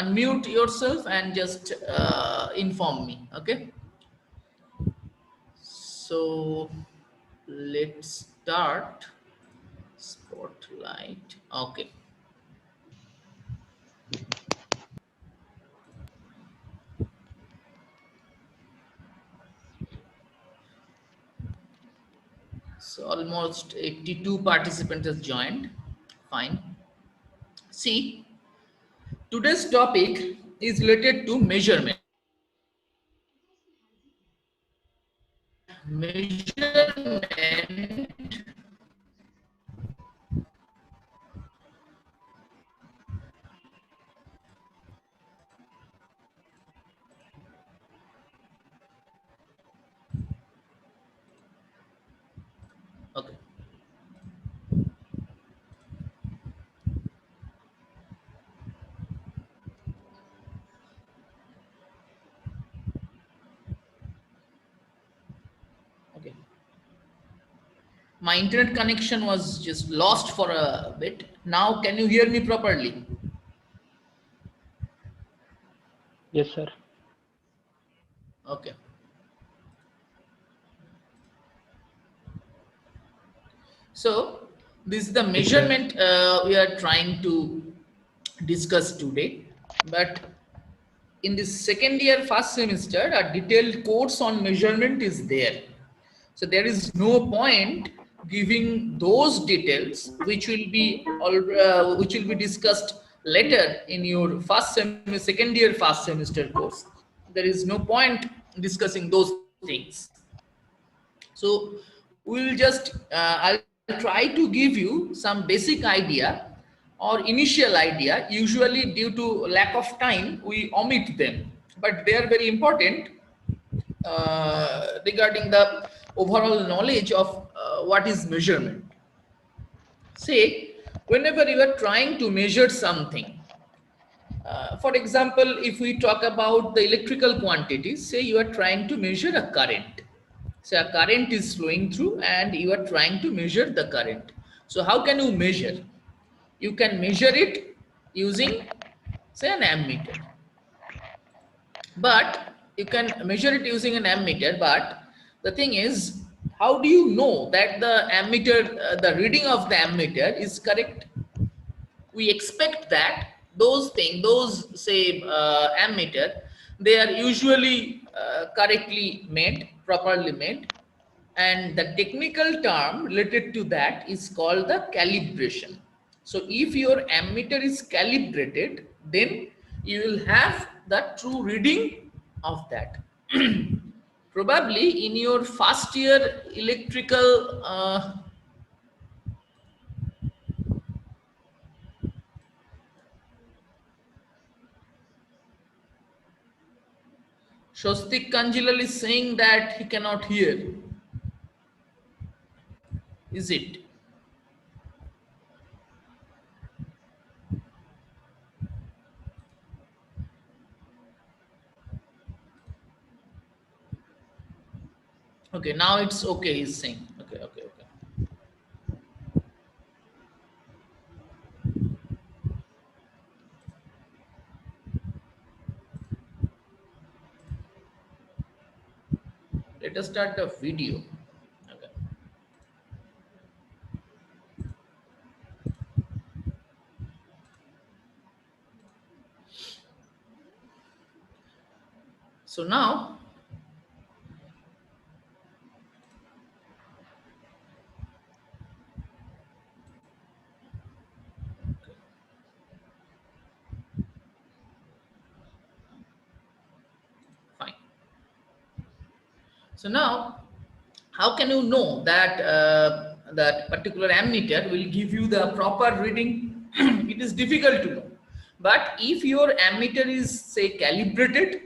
unmute yourself and just inform me. Okay. So let's start. Spotlight. Okay. So almost 82 participants has joined. Fine. See, today's topic is related to measurement. Measurement. Okay. Okay. My internet connection was just lost for a bit. Now, can you hear me properly? Yes, sir. Okay. So, this is the Yes, sir. measurement we are trying to discuss today. But in this second year, first semester, a detailed course on measurement is there. So there is no point giving those details which will be discussed later in your second year first semester course. There is no point discussing those things. So we'll just I'll try to give you some basic idea or initial idea. Usually due to lack of time we omit them, but they are very important regarding the overall knowledge of what is measurement. Say, whenever you are trying to measure something, for example, if we talk about the electrical quantities, say you are trying to measure a current. So a current is flowing through and you are trying to measure the current. So how can you measure? You can measure it using, say, an ammeter. But you can measure it using an ammeter. But the thing is, how do you know that the ammeter, the reading of the ammeter is correct? We expect that those say ammeter, they are usually correctly made, properly made, and the technical term related to that is called the calibration. So if your ammeter is calibrated, then you will have the true reading of that. Probably in your first year electrical Shostik Kanjilal is saying that he cannot hear. Is it? Okay, now it's okay, he's saying. Okay, okay, okay. Let us start the video. Okay. So now, fine. So now, how can you know that that particular ammeter will give you the proper reading? It is difficult to know. But if your ammeter is, say, calibrated,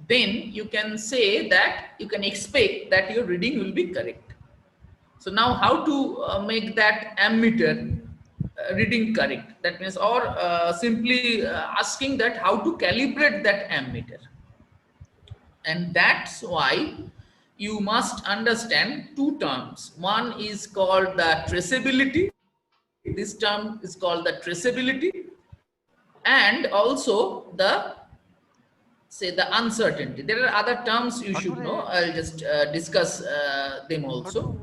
then you can say that you can expect that your reading will be correct. So now how to make that ammeter reading correct? That means, or simply asking that how to calibrate that ammeter. And that's why you must understand two terms. One is called the traceability. This term is called the traceability. and also the say the uncertainty. There are other terms you should know. I'll just discuss them also.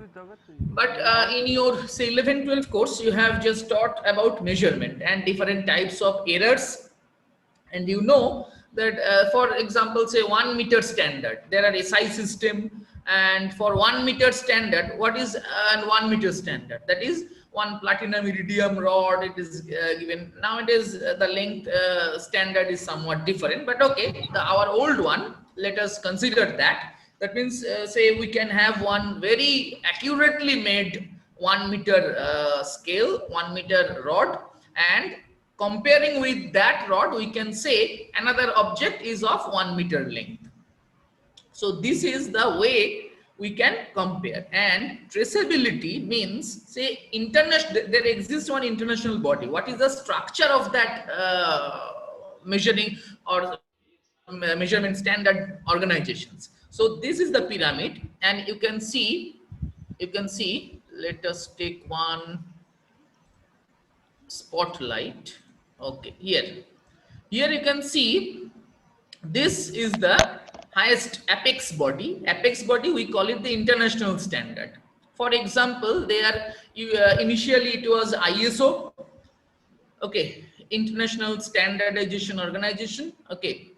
But in your say 11-12 course, you have just taught about measurement and different types of errors, and you know that for example say 1 meter standard, there are SI system, and for 1 meter standard, what is 1 meter standard? That is one platinum iridium rod. It is given nowadays. The length standard is somewhat different, but okay, our old one, let us consider that. That means say we can have one very accurately made 1 meter scale, 1 meter rod, and comparing with that rod, we can say another object is of 1 meter length. So this is the way we can compare. And traceability means say international, there exists one international body. What is the structure of that measuring or measurement standard organizations? So this is the pyramid, and you can see, let us take one spotlight. Okay, here you can see this is the highest apex body. Apex body, we call it the international standard. For example, there initially it was ISO, okay, International Standardization Organization, okay,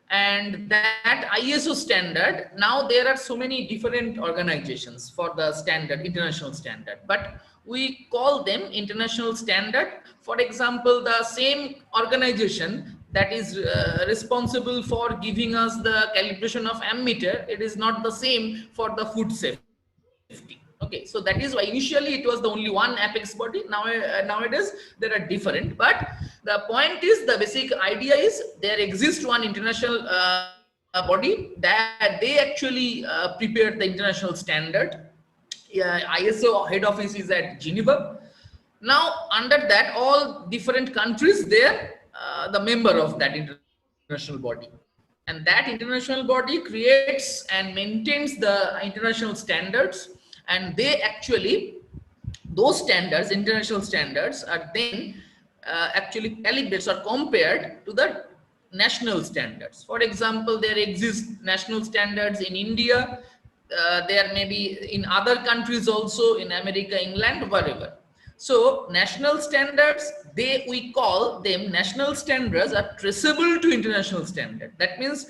and that ISO standard, now there are so many different organizations for the standard, international standard, but we call them international standard. For example, the same organization that is responsible for giving us the calibration of ammeter, it is not the same for the food safety. Okay, so that is why initially it was the only one apex body. Now nowadays there are different, but the point is, the basic idea is there exists one international body that they actually prepared the international standard. ISO head office is at Geneva. Now under that, all different countries, they're the member of that international body, and that international body creates and maintains the international standards, and they actually, those standards, international standards, are then actually calibrated or compared to the national standards. For example, there exist national standards in India, there may be in other countries also, in America, England, wherever. So national standards, we call them national standards, are traceable to international standard. That means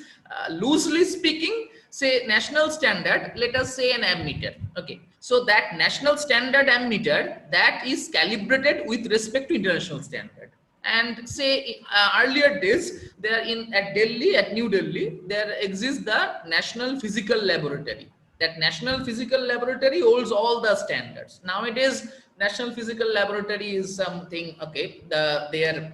loosely speaking, say national standard, let us say an ammeter, okay, so that national standard ammeter, that is calibrated with respect to international standard. And say earlier days, there at Delhi, at New Delhi, there exists the National Physical Laboratory. That National Physical Laboratory holds all the standards. Nowadays, National Physical Laboratory is something, okay, their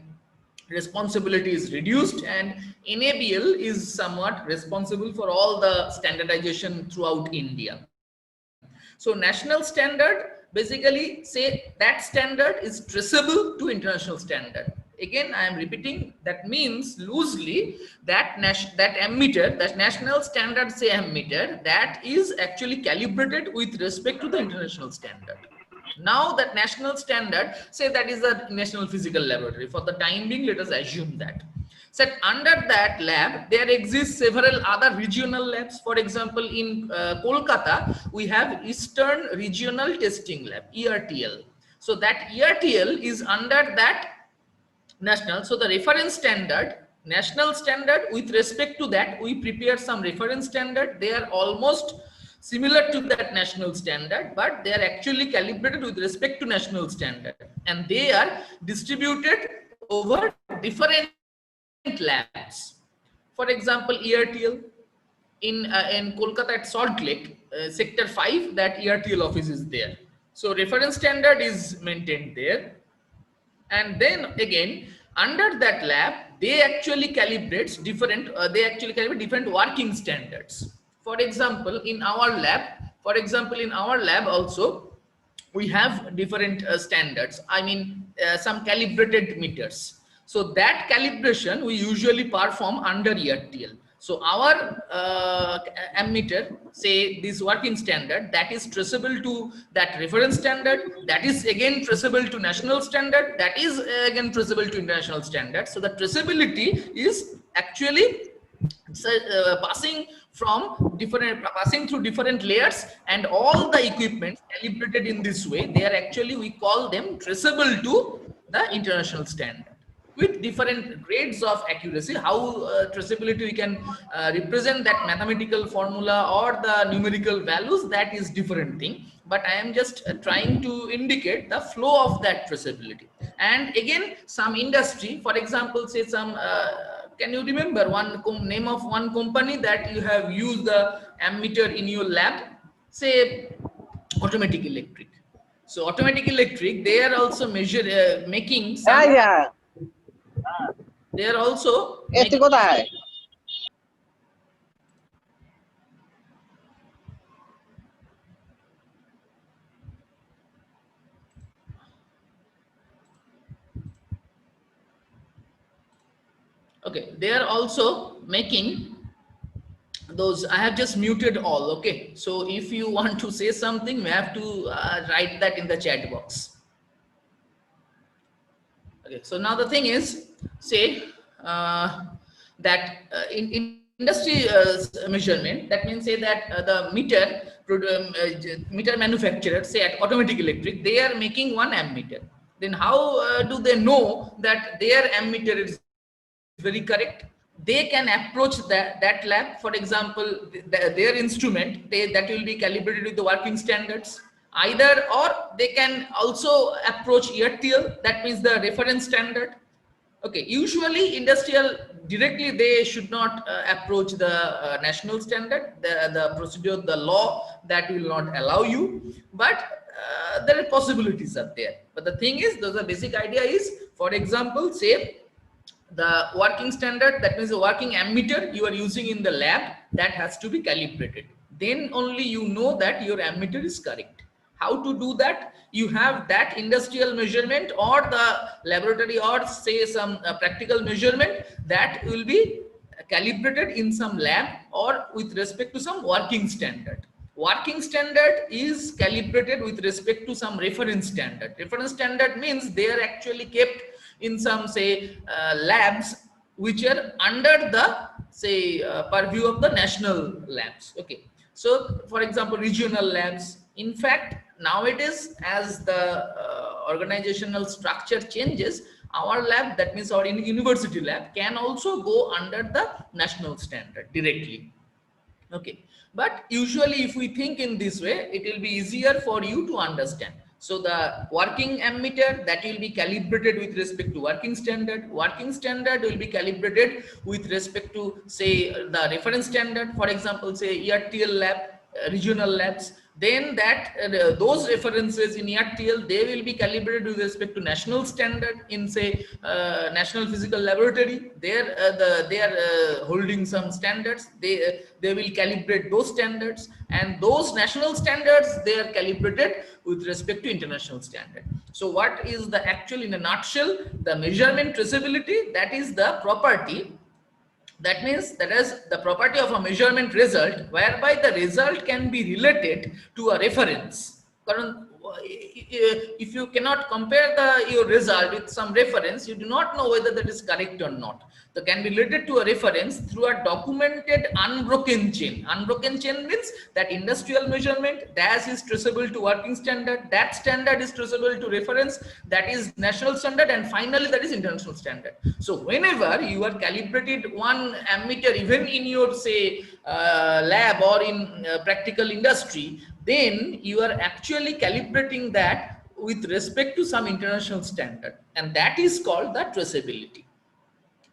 responsibility is reduced, and NABL is somewhat responsible for all the standardization throughout India. So national standard, basically say that standard is traceable to international standard. Again, I am repeating, that means loosely that that ammeter, that national standard say ammeter, that is actually calibrated with respect to the international standard. Now that national standard, say that is the National Physical Laboratory. For the time being, let us assume that. So under that lab, there exist several other regional labs. For example, in Kolkata, we have Eastern Regional Testing Lab, ERTL. So that ERTL is under that national. So the reference standard, national standard, with respect to that, we prepare some reference standard. They are almost similar to that national standard, but they are actually calibrated with respect to national standard, and they are distributed over different labs. For example, ERTL in Kolkata at Salt Lake, sector 5, that ERTL office is there. So reference standard is maintained there, and then again under that lab, they actually calibrate different different working standards. For example, in our lab also, we have different standards. I mean, some calibrated meters. So that calibration we usually perform under ERTL. So our ammeter, say this working standard, that is traceable to that reference standard, that is again traceable to national standard, that is again traceable to international standard. So the traceability is actually passing through different layers, and all the equipment calibrated in this way, they are actually, we call them traceable to the international standard with different grades of accuracy. How traceability we can represent that mathematical formula or the numerical values, that is different thing, but I am just trying to indicate the flow of that traceability. And again, some industry, for example, say some can you remember one name of one company that you have used the ammeter in your lab? Say Automatic Electric. So Automatic Electric, they are also making some, yeah. they are also Este making, কোথায়? okay, they are also making those. I have just muted all. Okay, so if you want to say something, you have to write that in the chat box. Okay, so now the thing is, say that in industry measurement, that means say that the meter manufacturer, say at Automatic Electric, they are making one ammeter. Then how do they know that their ammeter is very correct? They can approach that lab, for example, their instrument, that will be calibrated with the working standards, either, or they can also approach ERTL, that means the reference standard. Okay, usually industrial directly, they should not approach the national standard, the procedure, the law, that will not allow you, but there are possibilities are there. But the thing is, the basic idea is, for example, say the working standard, that means the working ammeter you are using in the lab, that has to be calibrated. Then only you know that your ammeter is correct. How to do that? You have that industrial measurement or the laboratory, or say some practical measurement, that will be calibrated in some lab or with respect to some working standard. Working standard is calibrated with respect to some reference standard. Reference standard means they are actually kept in some, say, labs which are under the, say, purview of the national labs. Okay, so for example, regional labs. In fact, nowadays, as the organizational structure changes, our lab, that means our university lab, can also go under the national standard directly. Okay, but usually if we think in this way, it will be easier for you to understand. So the working ammeter, that will be calibrated with respect to working standard. Working standard will be calibrated with respect to, say, the reference standard. For example, say ERTL lab, regional labs. Then that those references in ERTL, they will be calibrated with respect to national standard in, say, National Physical Laboratory. There they are holding some standards. They will calibrate those standards, and those national standards, they are calibrated with respect to international standard. So what is the actual, in a nutshell, the measurement traceability? That is the property, that means that is the property of a measurement result, whereby the result can be related to a reference. If you cannot compare your result with some reference, you do not know whether that is correct or not. So can be related to a reference through a documented unbroken chain. Unbroken chain means that industrial measurement, dash is traceable to working standard, that standard is traceable to reference, that is national standard, and finally that is international standard. So whenever you are calibrated one ammeter, even in your, say, lab or in practical industry, then you are actually calibrating that with respect to some international standard, and that is called the traceability.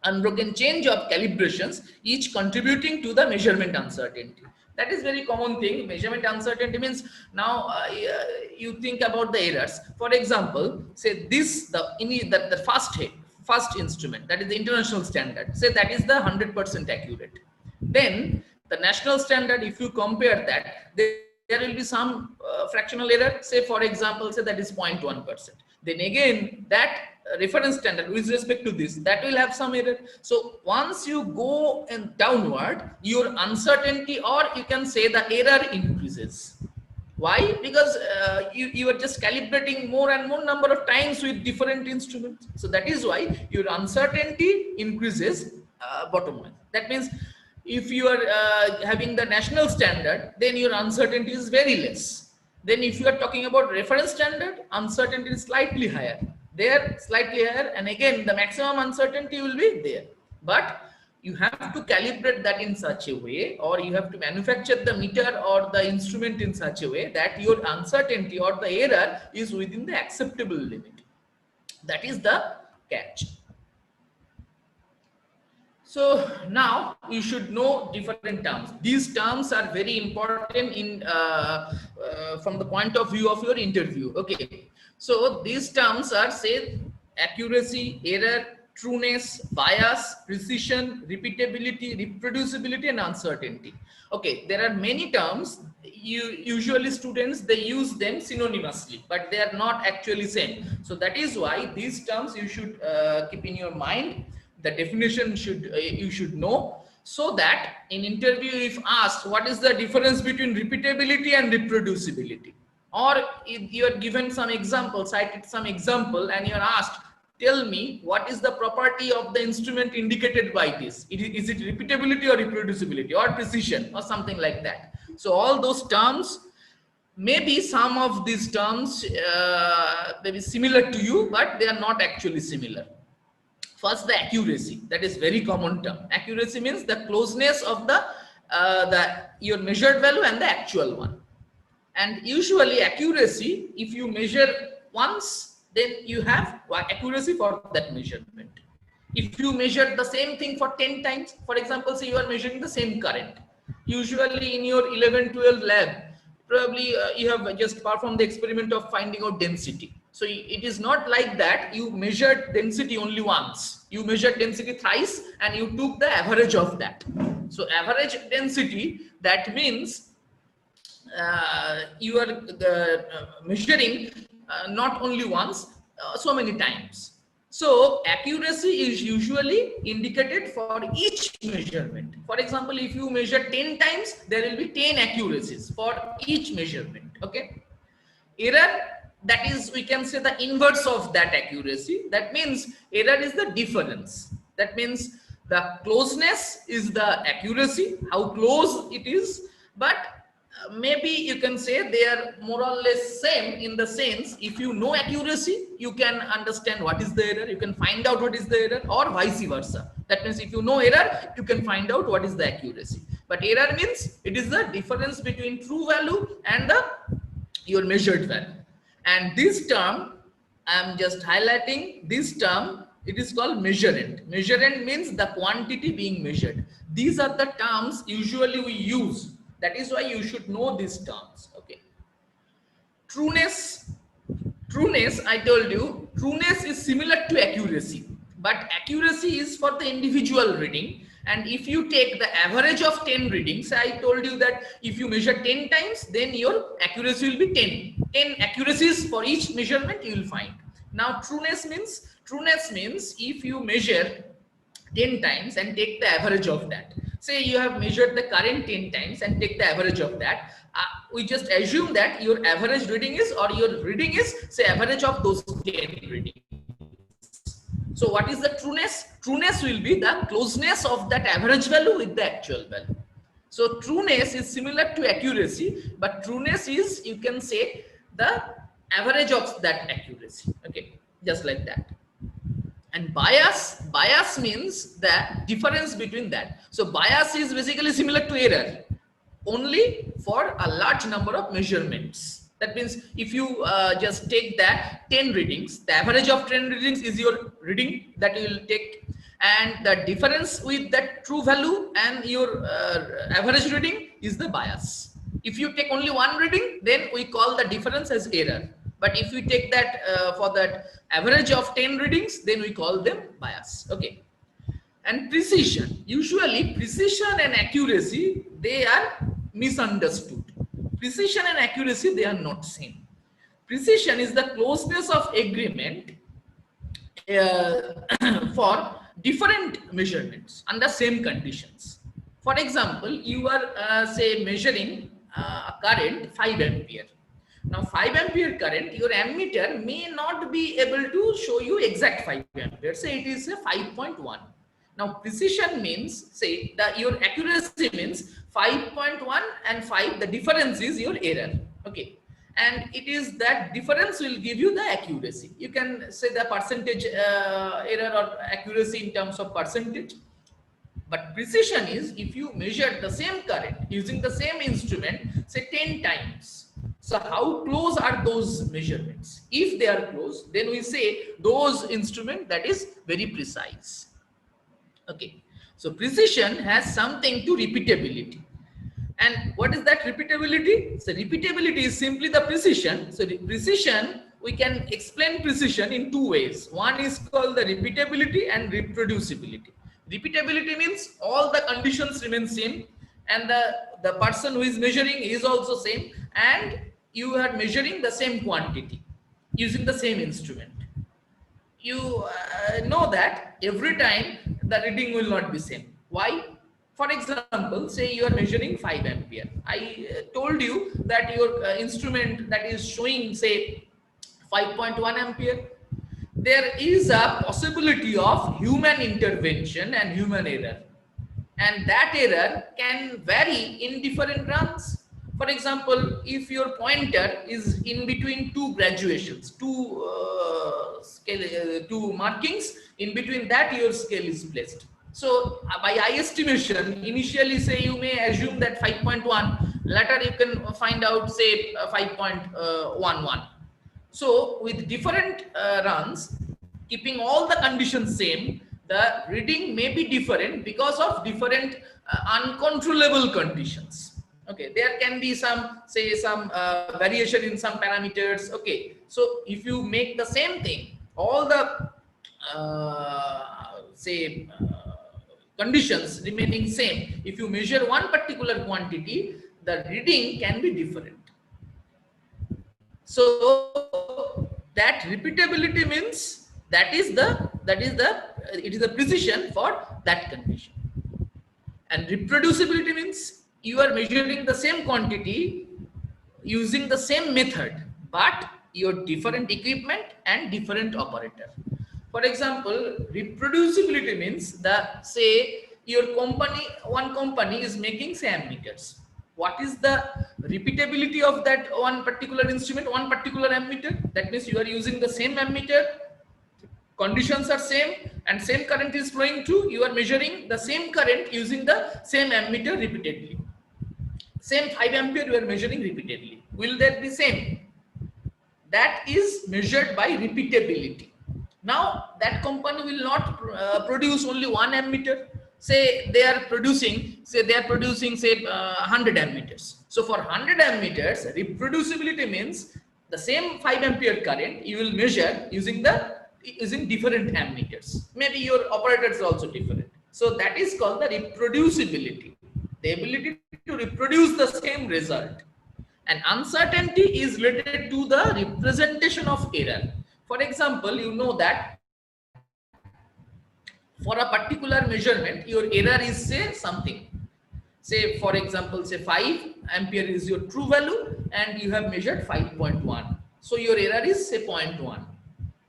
Unbroken change of calibrations, each contributing to the measurement uncertainty. That is very common thing. Measurement uncertainty means, now you think about the errors. For example, say this, the first instrument, that is the international standard, say that is the 100% accurate. Then the national standard, if you compare that, there will be some fractional error, say for example, say that is 0.1%. Then again, that reference standard with respect to this, that will have some error. So once you go and downward, your uncertainty, or you can say the error, increases. Why? Because you are just calibrating more and more number of times with different instruments. So that is why your uncertainty increases bottom line. That means if you are having the national standard, then your uncertainty is very less. Then if you are talking about reference standard, uncertainty is slightly higher. There, slightly higher, and again the maximum uncertainty will be there. But you have to calibrate that in such a way, or you have to manufacture the meter or the instrument in such a way that your uncertainty or the error is within the acceptable limit. That is the catch. So now you should know different terms. These terms are very important in from the point of view of your interview. Okay, so these terms are, say, accuracy, error, trueness, bias, precision, repeatability, reproducibility, and uncertainty. Okay, there are many terms. Usually students, they use them synonymously, but they are not actually same. So that is why these terms you should keep in your mind. The definition should you should know, so that in interview, if asked what is the difference between repeatability and reproducibility, or if you are given some example, cited some example, and you are asked, tell me what is the property of the instrument indicated by this, is it repeatability or reproducibility or precision or something like that. So all those terms, maybe some of these terms may be similar to you, but they are not actually similar. First, the accuracy. That is very common term. Accuracy means the closeness of the your measured value and the actual one. And usually accuracy, if you measure once, then you have accuracy for that measurement. If you measure the same thing for 10 times, for example, say you are measuring the same current. Usually in your 11-12 lab, probably you have just performed the experiment of finding out density. So it is not like that you measured density only once. You measured density thrice and you took the average of that. So average density, that means you are measuring not only once, so many times. So accuracy is usually indicated for each measurement. For example, if you measure 10 times, there will be 10 accuracies for each measurement. Okay. Error, that is, we can say the inverse of that accuracy. That means error is the difference. That means the closeness is the accuracy, how close it is, but maybe you can say they are more or less same, in the sense, if you know accuracy, you can understand what is the error, you can find out what is the error, or vice versa. That means if you know error, you can find out what is the accuracy. But error means it is the difference between true value and your measured value. And this term, I am just highlighting this term, it is called measurand. Measurand means the quantity being measured. These are the terms usually we use. That is why you should know these terms. Okay. Trueness. Trueness, I told you, trueness is similar to accuracy, but accuracy is for the individual reading. And if you take the average of 10 readings, I told you that if you measure 10 times, then your accuracy will be 10. 10 accuracies for each measurement you will find. Now trueness means if you measure 10 times and take the average of that. Say you have measured the current 10 times and take the average of that. We just assume that your average reading is, or your reading is, say, average of those 10 readings. So what is the trueness? Trueness will be the closeness of that average value with the actual value. So trueness is similar to accuracy, but trueness is, you can say, the average of that accuracy. Okay, just like that. And bias means the difference between that. So bias is basically similar to error, only for a large number of measurements. That means if you just take that 10 readings, the average of 10 readings is your reading that you will take, and the difference with that true value and your average reading is the bias. If you take only one reading, then we call the difference as error. But if we take that for that average of 10 readings, then we call them bias. Okay. And precision. Usually precision and accuracy, they are misunderstood. Precision and accuracy, they are not same. Precision is the closeness of agreement for different measurements under same conditions. For example, you are say measuring a current 5 ampere. Now 5 ampere current, your ammeter may not be able to show you exact 5 ampere. Say it is a 5.1. Now precision means, say that your accuracy means 5.1 and 5, the difference is your error. Okay. And it is that difference will give you the accuracy. You can say the percentage error or accuracy in terms of percentage. But precision is if you measure the same current using the same instrument, say 10 times. So how close are those measurements? If they are close, then we say those instrument that is very precise. Okay. So precision has something to repeatability. And what is that repeatability? So repeatability is simply the precision. So the precision, we can explain precision in two ways. One is called the repeatability and reproducibility. Repeatability means all the conditions remain same and the person who is measuring is also same, and you are measuring the same quantity using the same instrument. You know that every time the reading will not be same. Why? For example, say you are measuring 5 ampere. I told you that your instrument that is showing say 5.1 ampere. There is a possibility of human intervention and human error. And that error can vary in different runs. For example, if your pointer is in between two graduations, two markings, in between that your scale is placed. So by eye estimation, initially say you may assume that 5.1, later you can find out say 5.11. So with different runs, keeping all the conditions same, the reading may be different because of different uncontrollable conditions. Okay, there can be some say some variation in some parameters. Okay, so if you make the same thing, all the conditions remaining same, if you measure one particular quantity, the reading can be different. So that repeatability means it is the precision for that condition. And reproducibility means you are measuring the same quantity using the same method, but your different equipment and different operator. For example, reproducibility means that say your company, one company is making say ammeters. What is the repeatability of that one particular instrument, one particular ammeter? That means you are using the same ammeter, conditions are same, and same current is flowing through. You are measuring the same current using the same ammeter repeatedly. Same 5 ampere you are measuring repeatedly. Will that be same? That is measured by repeatability. Now that company will not produce only one ammeter. Say they are producing say 100 ammeters. So for 100 ammeters, reproducibility means the same 5 ampere current you will measure using different ammeters. Maybe your operator is also different. So that is called the reproducibility, the ability to reproduce the same result. And uncertainty is related to the representation of error. For example, you know that for a particular measurement, your error is say something. Say for example, say 5 ampere is your true value and you have measured 5.1. So your error is say 0.1.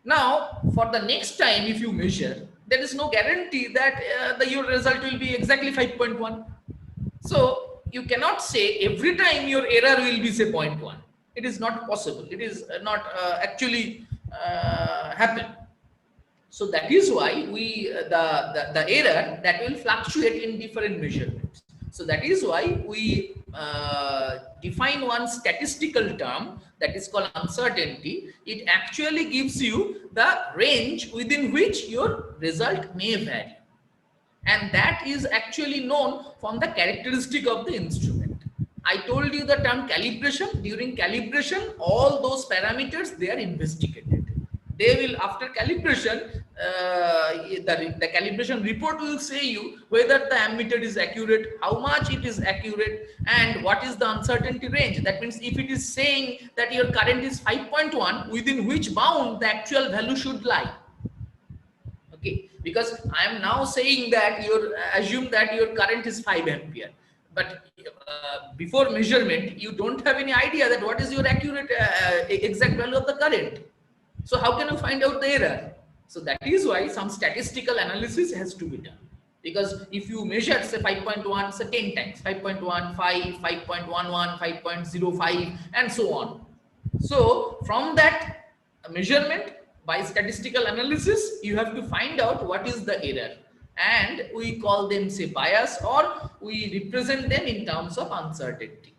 Now for the next time if you measure, there is no guarantee that your result will be exactly 5.1. So you cannot say every time your error will be say 0.1. It is not possible. It is not actually happen. So that is why we the error that will fluctuate in different measurements. So that is why we define one statistical term that is called uncertainty. It actually gives you the range within which your result may vary. And that is actually known from the characteristic of the instrument. I told you the term calibration. During calibration, all those parameters, they are investigated. They will, after calibration, the calibration report will say you whether the ammeter is accurate, how much it is accurate, and what is the uncertainty range. That means if it is saying that your current is 5.1, within which bound the actual value should lie. Okay, because I am now saying that you assume that your current is 5 ampere, but before measurement you don't have any idea that what is your accurate exact value of the current. So how can you find out the error? So that is why some statistical analysis has to be done. Because if you measure say 5.1, say 10 times, 5.1, 5, 5.11, 5.05 and so on. So from that measurement by statistical analysis, you have to find out what is the error. And we call them say bias, or we represent them in terms of uncertainty.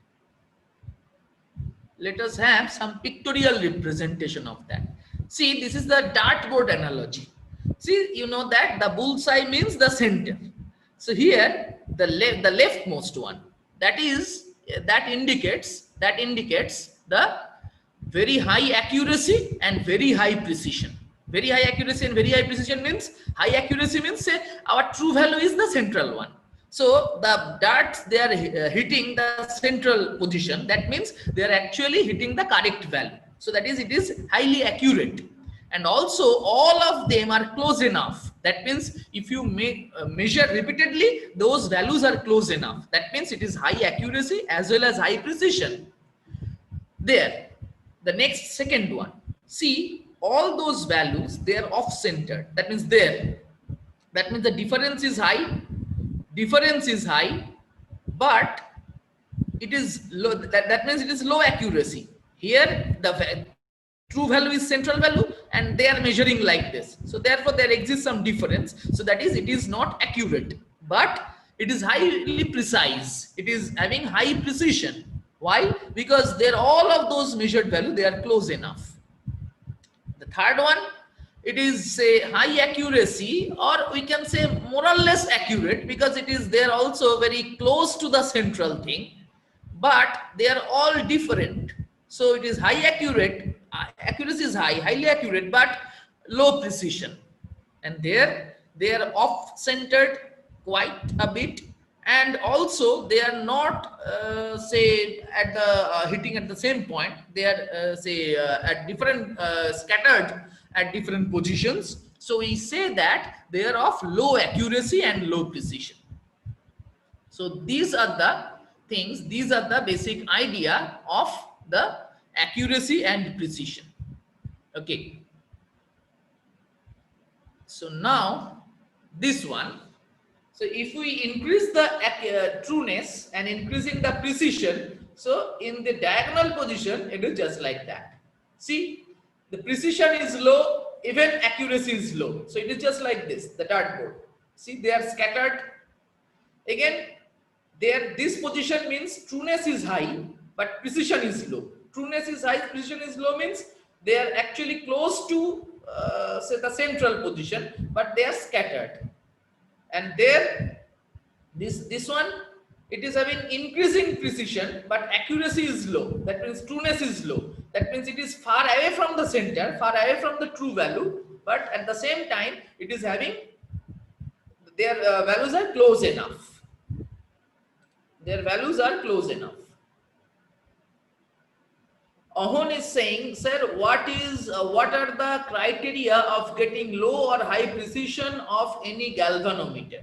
Let us have some pictorial representation of that. See, this is the dartboard analogy. See, you know that the bullseye means the center. So here, the leftmost one, that indicates the very high accuracy and very high precision. Very high accuracy and very high precision means, high accuracy means say our true value is the central one. So the darts, they are hitting the central position. That means they are actually hitting the correct value. So that is, it is highly accurate. And also all of them are close enough. That means if you measure repeatedly, those values are close enough. That means it is high accuracy as well as high precision. There, the next second one. See, all those values, they are off-centered. That means there. That means the difference is high, but it is low. That means it is low accuracy. Here the true value is central value and they are measuring like this. So therefore there exists some difference. So that is, it is not accurate, but it is highly precise. It is having high precision. Why? Because they're all of those measured value, they are close enough. The third one, it is say high accuracy, or we can say more or less accurate, because it is there also very close to the central thing, but they are all different. So it is high accurate, accuracy is high, highly accurate, but low precision. And there they are off centered quite a bit, and also they are not say at the hitting at the same point. They are say at different scattered at different positions. So we say that they are of low accuracy and low precision. So these are the things, these are the basic idea of the accuracy and precision. Okay, so now this one. So if we increase the trueness and increasing the precision, so in the diagonal position, it is just like that. See, the precision is low, even accuracy is low. So it is just like this, the dartboard. See, they are scattered. Again, this position means trueness is high, but precision is low. Trueness is high, precision is low means they are actually close to say the central position, but they are scattered. And there, this one, it is having increasing precision, but accuracy is low. That means trueness is low. That means it is far away from the center, far away from the true value, but at the same time, it is having their values are close enough. Their values are close enough. Ahon is saying, sir, what are the criteria of getting low or high precision of any galvanometer?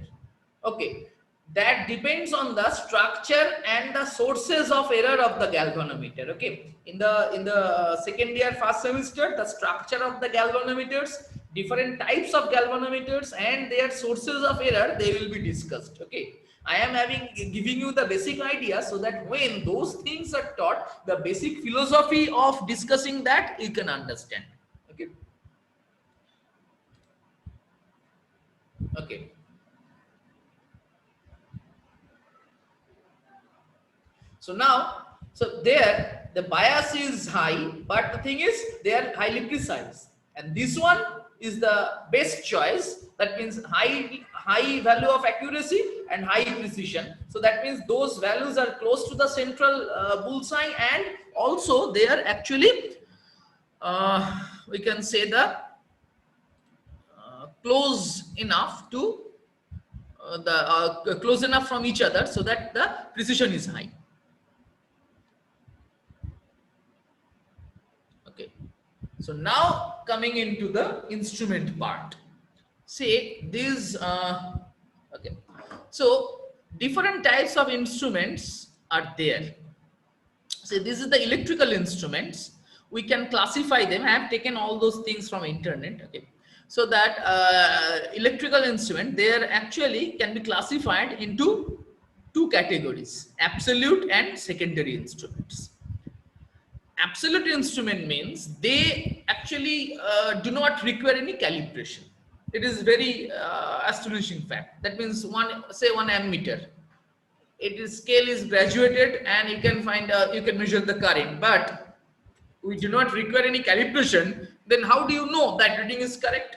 Okay, that depends on the structure and the sources of error of the galvanometer. Okay, in the second year first semester, the structure of the galvanometers, different types of galvanometers and their sources of error, they will be discussed. Okay, I am giving you the basic idea so that when those things are taught, the basic philosophy of discussing that you can understand. Okay. Okay. So now, so there the bias is high, but the thing is they are highly precise. And this one is the best choice. That means high value of accuracy and high precision. So that means those values are close to the central bullseye, and also they are actually we can say the close enough to close enough from each other so that the precision is high. Okay, so now coming into the instrument part. say these okay, so different types of instruments are there. So this is the electrical instruments. We can classify them. I have taken all those things from internet. Okay, so that electrical instrument, they are actually can be classified into two categories: absolute and secondary instruments. Absolute instrument means they actually do not require any calibration. It is very astonishing fact. That means one, say, one ammeter, it is scale is graduated and you can find you can measure the current, but we do not require any calibration. Then how do you know that reading is correct?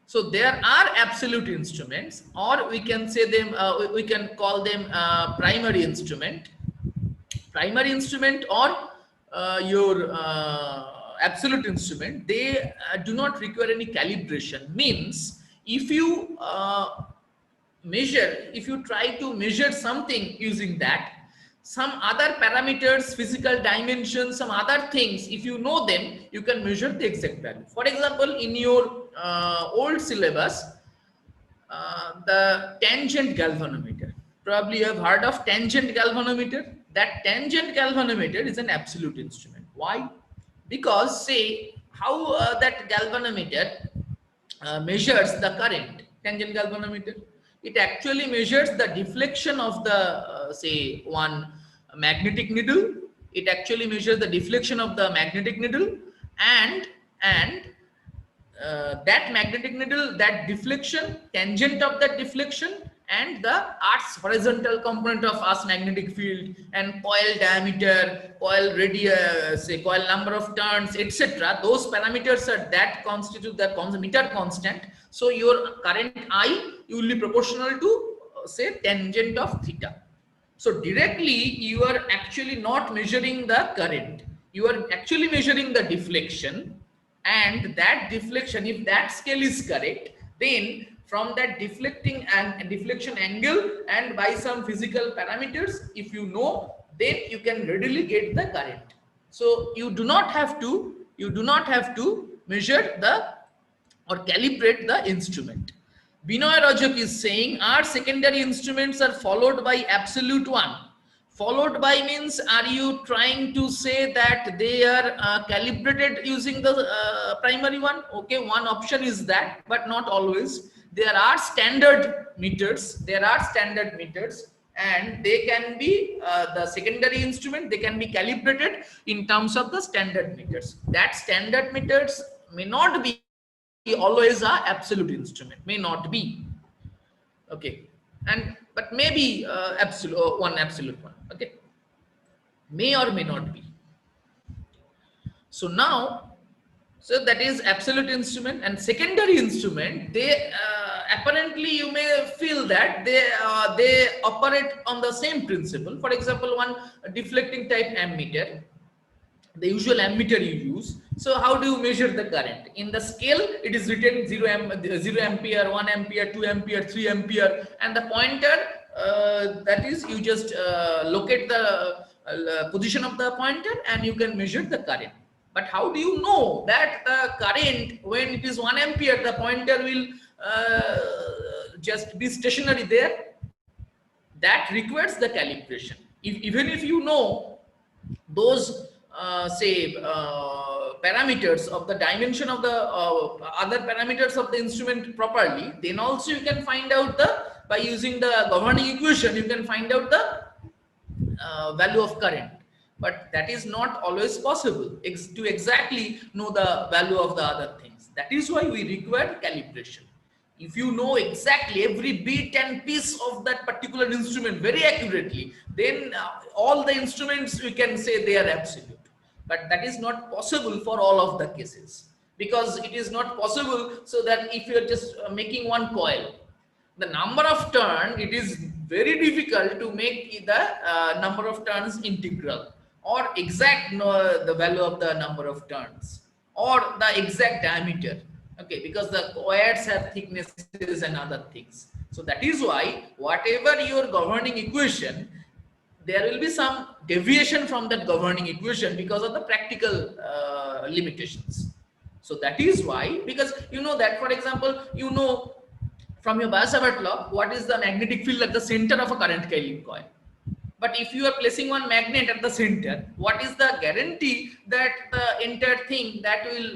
So there are absolute instruments, or we can say them we can call them primary instrument, or your absolute instrument. They do not require any calibration. Means if you measure, if you try to measure something using that, some other parameters, physical dimensions, some other things, if you know them, you can measure the exact value. For example, in your old syllabus, the tangent galvanometer, probably you have heard of tangent galvanometer. That tangent galvanometer is an absolute instrument. Why? Because say how that galvanometer measures the current. Tangent galvanometer, it actually measures the deflection of the say one magnetic needle. It actually measures the deflection of the magnetic needle, and that magnetic needle, that deflection, tangent of that deflection, and the Earth's horizontal component of Earth's magnetic field, and coil diameter, coil radius, say coil number of turns, etc. Those parameters are that constitute the meter constant. So your current I, you will be proportional to say tangent of theta. So directly you are actually not measuring the current, you are actually measuring the deflection. And that deflection, if that scale is correct, then from that deflecting and deflection angle, and by some physical parameters, if you know, then you can readily get the current. So you do not have to measure the or calibrate the instrument. Binoy Rajak is saying our secondary instruments are followed by absolute one. Followed by means, are you trying to say that they are calibrated using the primary one? Okay, one option is that, but not always. There are standard meters. And they can be the secondary instrument. They can be calibrated in terms of the standard meters. That standard meters may not be always a absolute instrument. May not be. Okay, and but maybe absolute one. Okay, may or may not be. So now, so that is absolute instrument. And secondary instrument, they apparently you may feel that they operate on the same principle. For example, one deflecting type ammeter, the usual ammeter you use. So how do you measure the current? In the scale, it is written 0 ampere, 1 ampere, 2 ampere, 3 ampere, and the pointer, that is, you just locate the position of the pointer and you can measure the current. But how do you know that the current, when it is 1 ampere, the pointer will just be stationary there? That requires the calibration. Even if you know those say parameters of the dimension of the other parameters of the instrument properly, then also you can find out by using the governing equation, you can find out the value of current. But that is not always possible to exactly know the value of the other things. That is why we require calibration. If you know exactly every bit and piece of that particular instrument very accurately, then all the instruments, we can say they are absolute. But that is not possible for all of the cases, because it is not possible. So that if you are just making one coil, the number of turns, it is very difficult to make the number of turns integral or exact the value of the number of turns or the exact diameter. Okay, because the wires have thicknesses and other things. So that is why whatever your governing equation, there will be some deviation from that governing equation because of the practical limitations. So that is why, because you know that, for example, you know from your Biot-Savart law what is the magnetic field at the center of a current carrying coil. But if you are placing one magnet at the center, what is the guarantee that the entire thing that will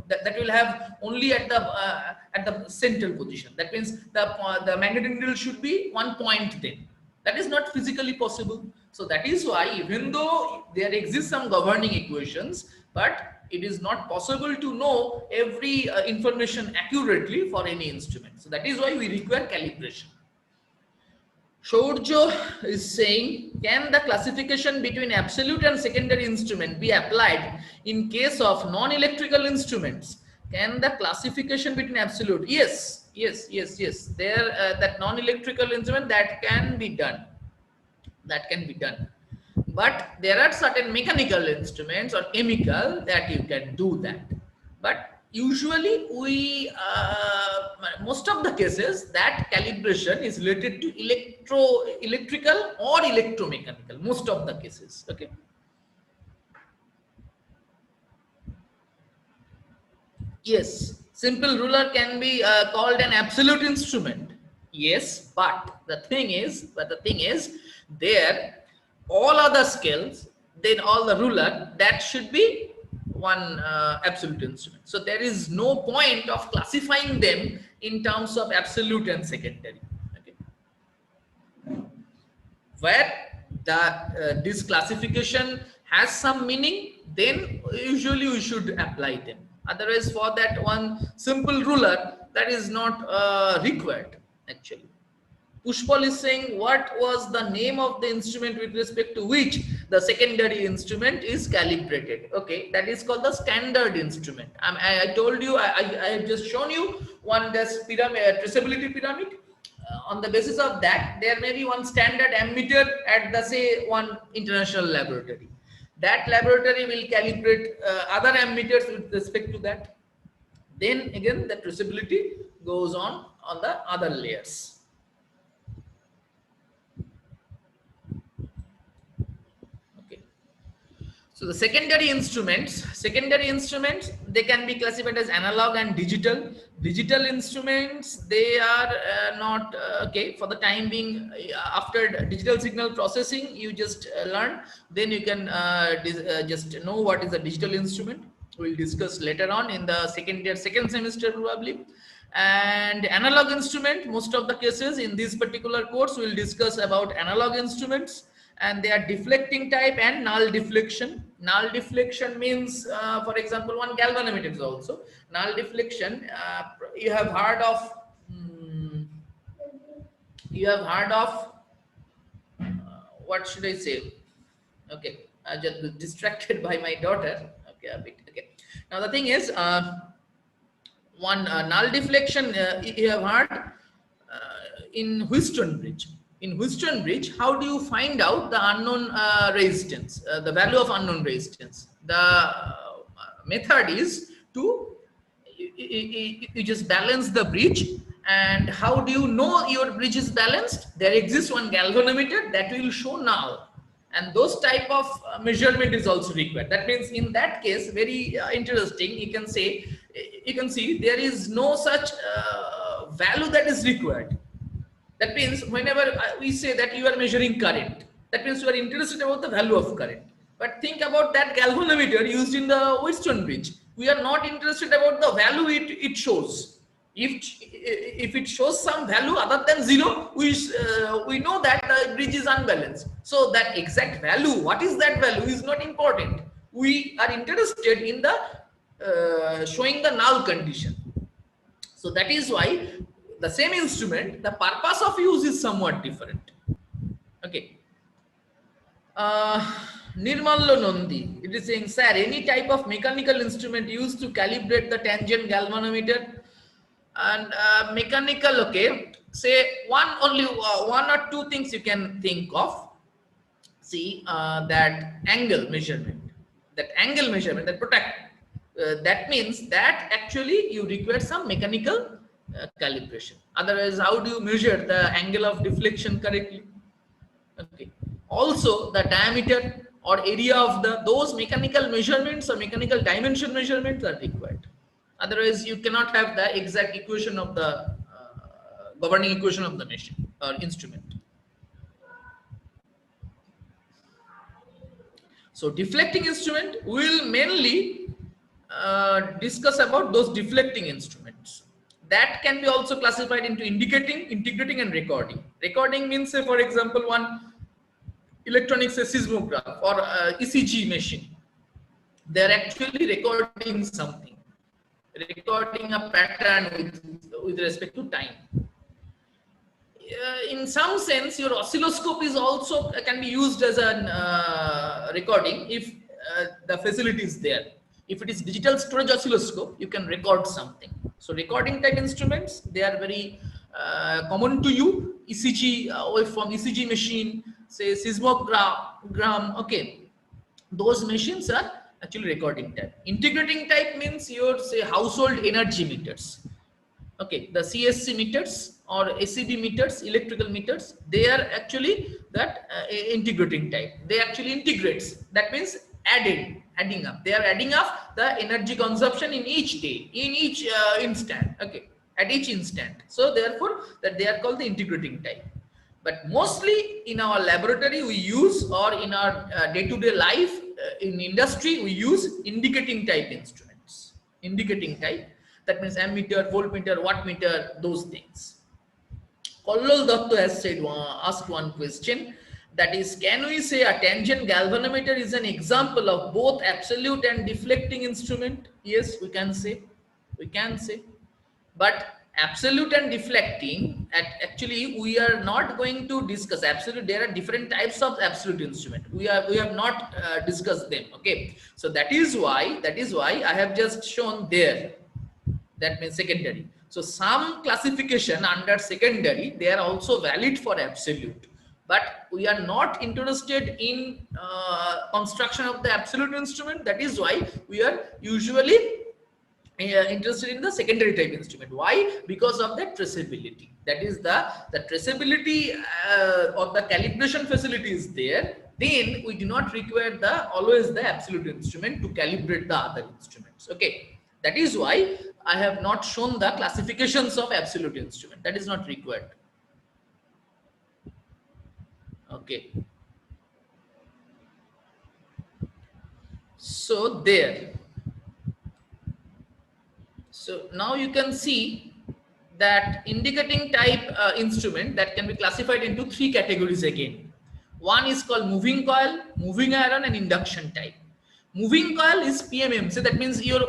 that will have only at the central position? That means the magnetic needle should be one point then. That is not physically possible. So that is why, even though there exist some governing equations, but it is not possible to know every information accurately for any instrument. So that is why we require calibration. Shorjo is saying, can the classification between absolute and secondary instrument be applied in case of non-electrical instruments? Can the classification between absolute? Yes, yes, yes, yes. There, that non-electrical instrument, that can be done. That can be done. But there are certain mechanical instruments or chemical that you can do that. But usually we most of the cases that calibration is related to electrical or electromechanical, most of the cases. Okay. Yes, simple ruler can be called an absolute instrument. Yes, but the thing is there all other scales, then all the ruler, that should be one absolute instrument. So there is no point of classifying them in terms of absolute and secondary. Okay. Where the this classification has some meaning, then usually we should apply them. Otherwise, for that one simple ruler, that is not required actually. Pushpal is saying, what was the name of the instrument with respect to which the secondary instrument is calibrated? Okay, that is called the standard instrument. I told you, I have just shown you one this pyramid, traceability pyramid. On the basis of that, there may be one standard ammeter at the say one international laboratory. That laboratory will calibrate other ammeters with respect to that. Then again, the traceability goes on the other layers. So the secondary instruments, they can be classified as analog and digital. Digital instruments, they are not okay for the time being. After digital signal processing, you just learn, then you can just know what is a digital instrument. We'll discuss later on in the second semester probably. And analog instrument, most of the cases in this particular course, we'll discuss about analog instruments. And they are deflecting type and null deflection. Null deflection means, for example, one galvanometer is also null deflection. You have heard of what should I say? Okay, I just distracted by my daughter. Okay, a bit. Okay. Now the thing is, one null deflection you have heard in Wheatstone bridge. In Wheatstone bridge, how do you find out the unknown resistance, the value of unknown resistance? The method is to you just balance the bridge. And how do you know your bridge is balanced? There exists one galvanometer that will show null, and those type of measurement is also required. That means in that case, very interesting. You can see there is no such value that is required. That means whenever we say that you are measuring current, that means you are interested about the value of current. But think about that galvanometer used in the Wheatstone bridge. We are not interested about the value it shows. If it shows some value other than 0, we know that the bridge is unbalanced. So that exact value, what is that value, is not important. We are interested in the showing the null condition. So that is why the same instrument, the purpose of use is somewhat different. Okay. Nirmallo Nandi, it is saying, sir, any type of mechanical instrument used to calibrate the tangent galvanometer? And mechanical, okay, say one or two things you can think of. See, that angle measurement, that protect. That means that actually you require some mechanical calibration. Otherwise, how do you measure the angle of deflection correctly? Okay. Also, the diameter or area of those mechanical measurements or mechanical dimension measurements are required. Otherwise, you cannot have the exact equation of the governing equation of the machine or instrument. So deflecting instrument will mainly discuss about those deflecting instruments. That can be also classified into indicating, integrating, and recording. Recording means, say, for example, one electronic seismograph or ECG machine. They are actually recording something, recording a pattern with respect to time. In some sense, your oscilloscope is also can be used as a recording if the facility is there. If it is digital storage oscilloscope, you can record something. So recording type instruments, they are very common to you. ECG waveform, ECG machine, say seismogram, okay, those machines are actually recording type. Integrating type means your, say, household energy meters. Okay, the CSC meters or ACB meters, electrical meters, they are actually that integrating type. They actually integrates. That means adding up. They are adding up the energy consumption in each day, in each instant. Okay, at each instant. So therefore, that they are called the integrating type. But mostly in our laboratory we use, or in our day-to-day life in industry we use indicating type instruments. Indicating type. That means ammeter, voltmeter, wattmeter, those things. Kollol Datta has said, asked one question, that is, can we say a tangent galvanometer is an example of both absolute and deflecting instrument? Yes, we can say. We can say. But absolute and deflecting, actually we are not going to discuss absolute. There are different types of absolute instrument. We have not discussed them. Okay, so that is why I have just shown there. That means secondary. So some classification under secondary, they are also valid for absolute, but we are not interested in construction of the absolute instrument. That is why we are usually interested in the secondary type instrument. Why? Because of the traceability. That is the traceability or the calibration facility is there. Then we do not require always the absolute instrument to calibrate the other instruments. Okay. That is why I have not shown the classifications of absolute instrument. That is not required. Okay. So there. So now you can see that indicating type instrument that can be classified into three categories again. One is called moving coil, moving iron, and induction type. Moving coil is PMMC. That means your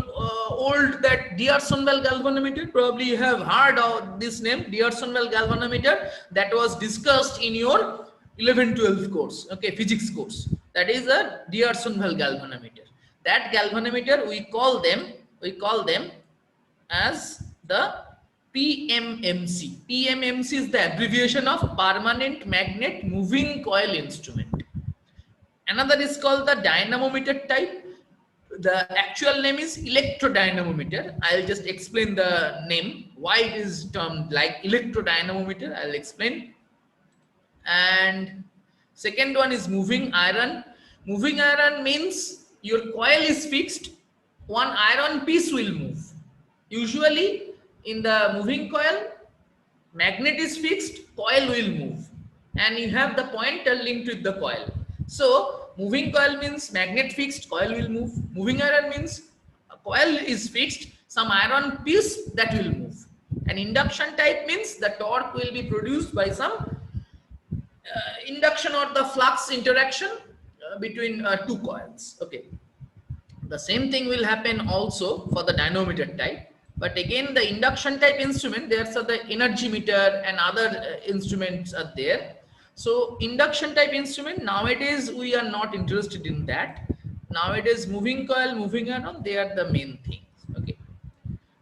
old that D'Arsonval galvanometer. Probably you have heard of this name, D'Arsonval galvanometer, that was discussed in your 11-12 course. Okay, physics course. That is a D'Arsonval galvanometer. That galvanometer we call them as the PMMC. PMMC is the abbreviation of permanent magnet moving coil instrument. Another is called the dynamometer type. The actual name is electrodynamometer. I'll just explain the name, why it is termed like electrodynamometer. I'll explain. And second one is moving iron. Moving iron means your coil is fixed, one iron piece will move. Usually in the moving coil, magnet is fixed, coil will move, and you have the pointer linked with the coil. So moving coil means magnet fixed, coil will move. Moving iron means a coil is fixed, some iron piece that will move. And induction type means the torque will be produced by some induction or the flux interaction between two coils. Okay. The same thing will happen also for the dynamometer type. But again, the induction type instrument, there's the energy meter and other instruments are there. So induction type instrument, nowadays we are not interested in that. Nowadays moving coil, moving iron, they are the main things. Okay.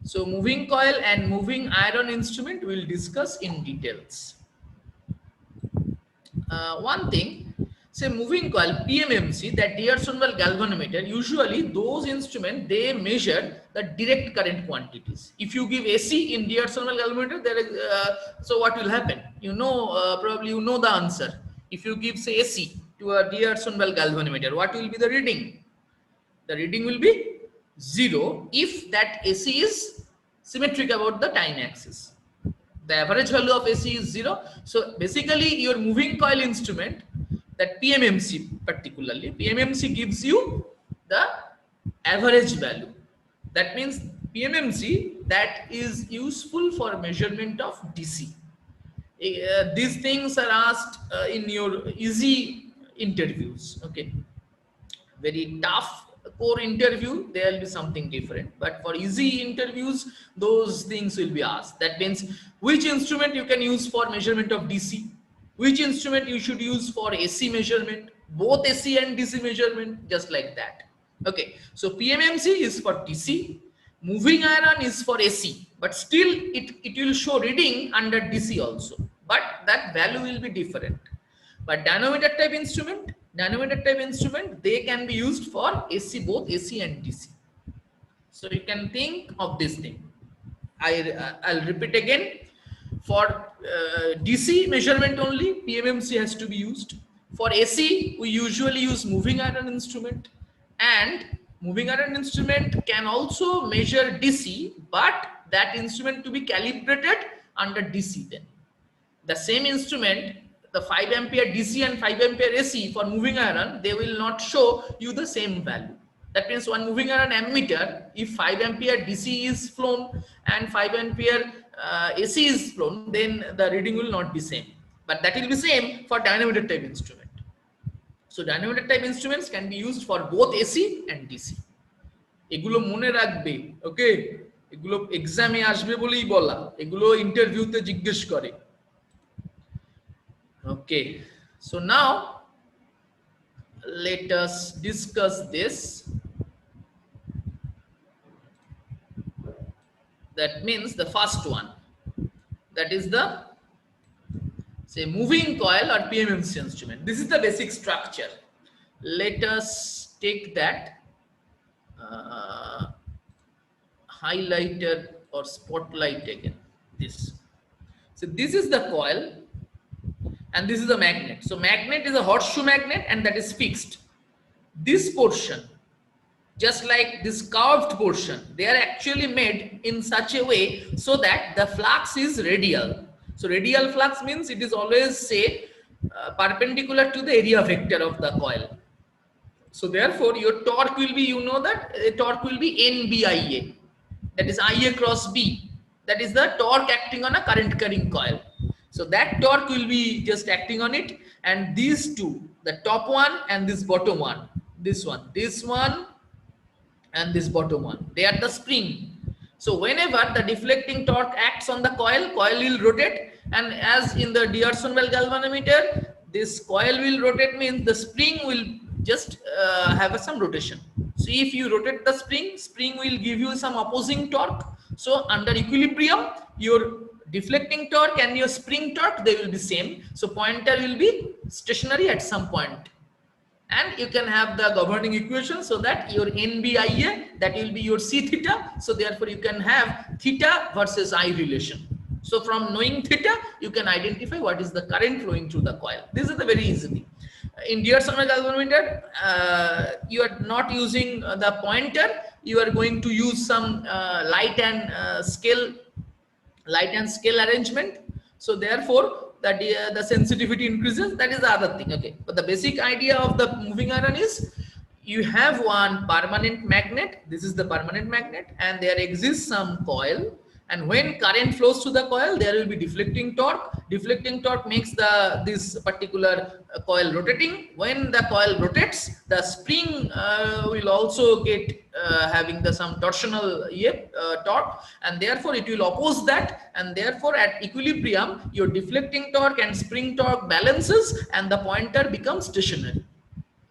So moving coil and moving iron instrument we'll discuss in details. One thing, say moving coil, PMMC, that D'Arsonval galvanometer, usually those instruments, they measure the direct current quantities. If you give AC in D'Arsonval galvanometer, there is, so what will happen? You know, probably you know the answer. If you give, say, AC to a D'Arsonval galvanometer, what will be the reading? The reading will be 0 if that AC is symmetric about the time axis. The average value of AC is 0. So basically your moving coil instrument, that PMMC particularly, PMMC gives you the average value. That means PMMC that is useful for measurement of DC. These things are asked in your easy interviews. Okay, very tough core interview, there will be something different, but for easy interviews those things will be asked. That means which instrument you can use for measurement of DC, which instrument you should use for AC measurement, both AC and DC measurement, just like that. Okay, so PMMC is for DC, moving iron is for AC, but still it will show reading under DC also, but that value will be different. But dynamometer type instrument, they can be used for AC, both AC and DC. So you can think of this thing. I'll repeat again. For DC measurement only, PMMC has to be used. For AC, we usually use moving iron instrument, and moving iron instrument can also measure DC, but that instrument to be calibrated under DC then. The same instrument, the 5 ampere DC and 5 ampere AC for moving iron, they will not show you the same value. That means one moving iron ammeter, if 5 ampere DC is flown and 5 ampere AC is flown, then the reading will not be same. But that will be same for dynamometer type instrument. So dynamometer type instruments can be used for both AC and DC. এগুলো মনে রাখবে, ওকে? এগুলো এক্সামে আসবে বলেই বলা, এগুলো ইন্টারভিউতে জিজ্ঞেস করে। Okay, so now let us discuss this. That means the first one, that is the say moving coil or PMMC instrument. This is the basic structure. Let us take that highlighter or spotlight again. This. So this is the coil. And this is a magnet. So magnet is a horseshoe magnet, and that is fixed. This portion, just like this curved portion, they are actually made in such a way so that the flux is radial. So radial flux means it is always say perpendicular to the area vector of the coil. So therefore your torque will be, you know that torque will be NBIA, that is IA cross B, that is the torque acting on a current carrying coil. So that torque will be just acting on it, and these two, the top one and this bottom one, this one and this bottom one, they are the spring. So whenever the deflecting torque acts on the coil, coil will rotate, and as in the D'Arsonval galvanometer, this coil will rotate means the spring will just have some rotation. So if you rotate the spring will give you some opposing torque. So under equilibrium, your deflecting torque and your spring torque, they will be same. So pointer will be stationary at some point, and you can have the governing equation so that your NBIA, that will be your C theta. So therefore you can have theta versus I relation. So from knowing theta, you can identify what is the current flowing through the coil. This is the very easy thing. In D'Arsonval galvanometer, you are not using the pointer, you are going to use some light and scale arrangement. So therefore the sensitivity increases. That is the other thing. Okay, but the basic idea of the moving iron is you have one permanent magnet. This is the permanent magnet, and there exists some coil, and when current flows through the coil, there will be deflecting torque. Deflecting torque makes this particular coil rotating. When the coil rotates, the spring will also get having some torsional torque, and therefore it will oppose that, and therefore at equilibrium your deflecting torque and spring torque balances, and the pointer becomes stationary.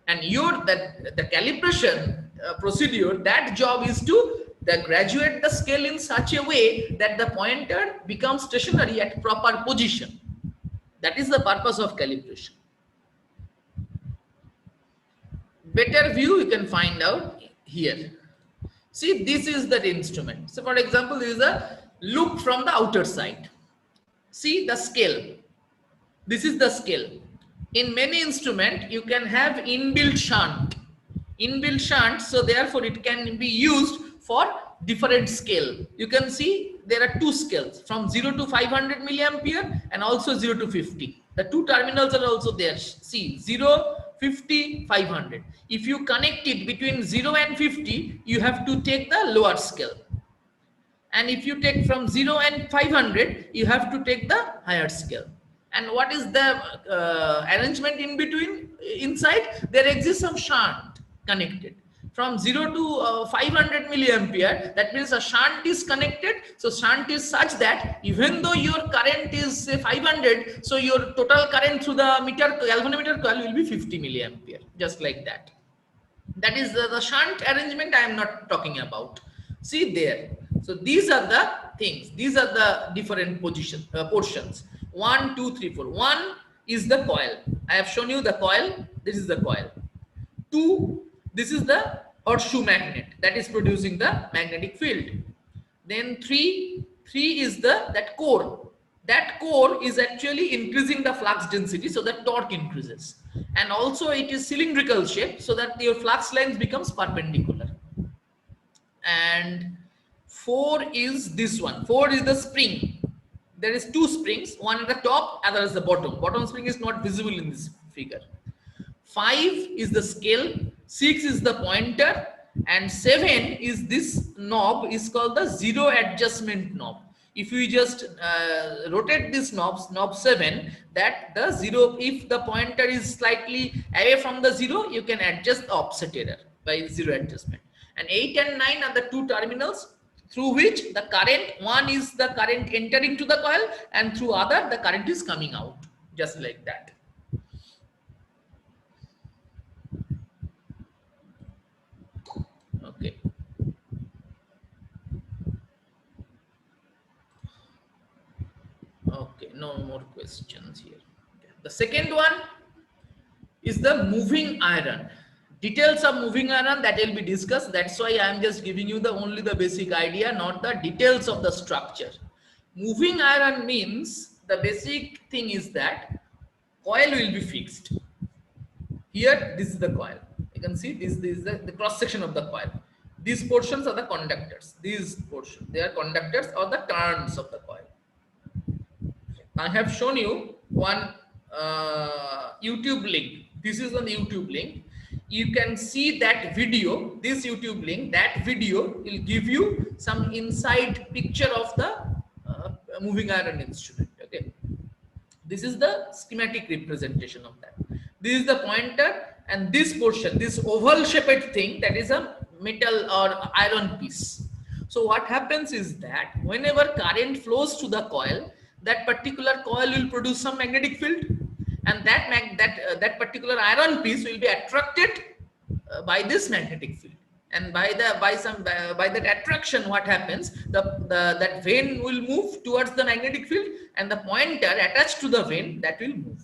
And the calibration procedure, that job is to graduate the scale in such a way that the pointer becomes stationary at proper position. That is the purpose of calibration. Better view you can find out here. See, this is that instrument. So for example, this is a look from the outer side. See the scale. This is the scale. in many instrument you can have inbuilt shunt, so therefore it can be used for different scale. You can see there are two scales, from 0 to 500 milliampere and also 0 to 50. The two terminals are also there. See, 0, 50, 500. If you connect it between 0 and 50, you have to take the lower scale, and if you take from 0 and 500, you have to take the higher scale. And what is the arrangement in between? Inside there exists some shunt connected from 0 to 500 milliampere. That means a shunt is connected. So shunt is such that even though your current is say 500, so your total current through the galvanometer coil will be 50 milliampere, just like that. That is the shunt arrangement I am not talking about. See there. So these are the things. These are the different portions. 1, 2, 3, 4. 1 is the coil. I have shown you the coil. This is the coil. 2, this is the horseshoe magnet that is producing the magnetic field. Then 3 is that core. That core is actually increasing the flux density, so that torque increases. And also it is cylindrical shape, so that your flux lines becomes perpendicular. And 4 is this one. 4 is the spring. There is two springs, one at the top, other is the bottom. Bottom spring is not visible in this figure. 5 is the scale, 6 is the pointer, and 7 is this knob, is called the zero adjustment knob. If you just rotate this knob 7, that the zero, if the pointer is slightly away from the 0, you can adjust the offset error by zero adjustment. And 8 and 9 are the two terminals through which the current, one is the current entering to the coil, and through other the current is coming out, just like that. Okay. Okay, no more questions here. The second one is the moving iron. Details of moving iron that will be discussed. That's why I am just giving you only the basic idea, not the details of the structure. Moving iron means the basic thing is that coil will be fixed. Here, this is the coil. You can see this is the cross section of the coil. These portions are the conductors. These portions, they are conductors or the turns of the coil. I have shown you one YouTube link. This is an YouTube link. You can see that video, this YouTube link, that video will give you some inside picture of the moving iron instrument. Okay. This is the schematic representation of that. This is the pointer, and this portion, this oval shaped thing, that is a metal or iron piece. So what happens is that whenever current flows to the coil, that particular coil will produce some magnetic field, and that particular iron piece will be attracted by this magnetic field. And by that attraction, what happens? That vein will move towards the magnetic field, and the pointer attached to the vein, that will move.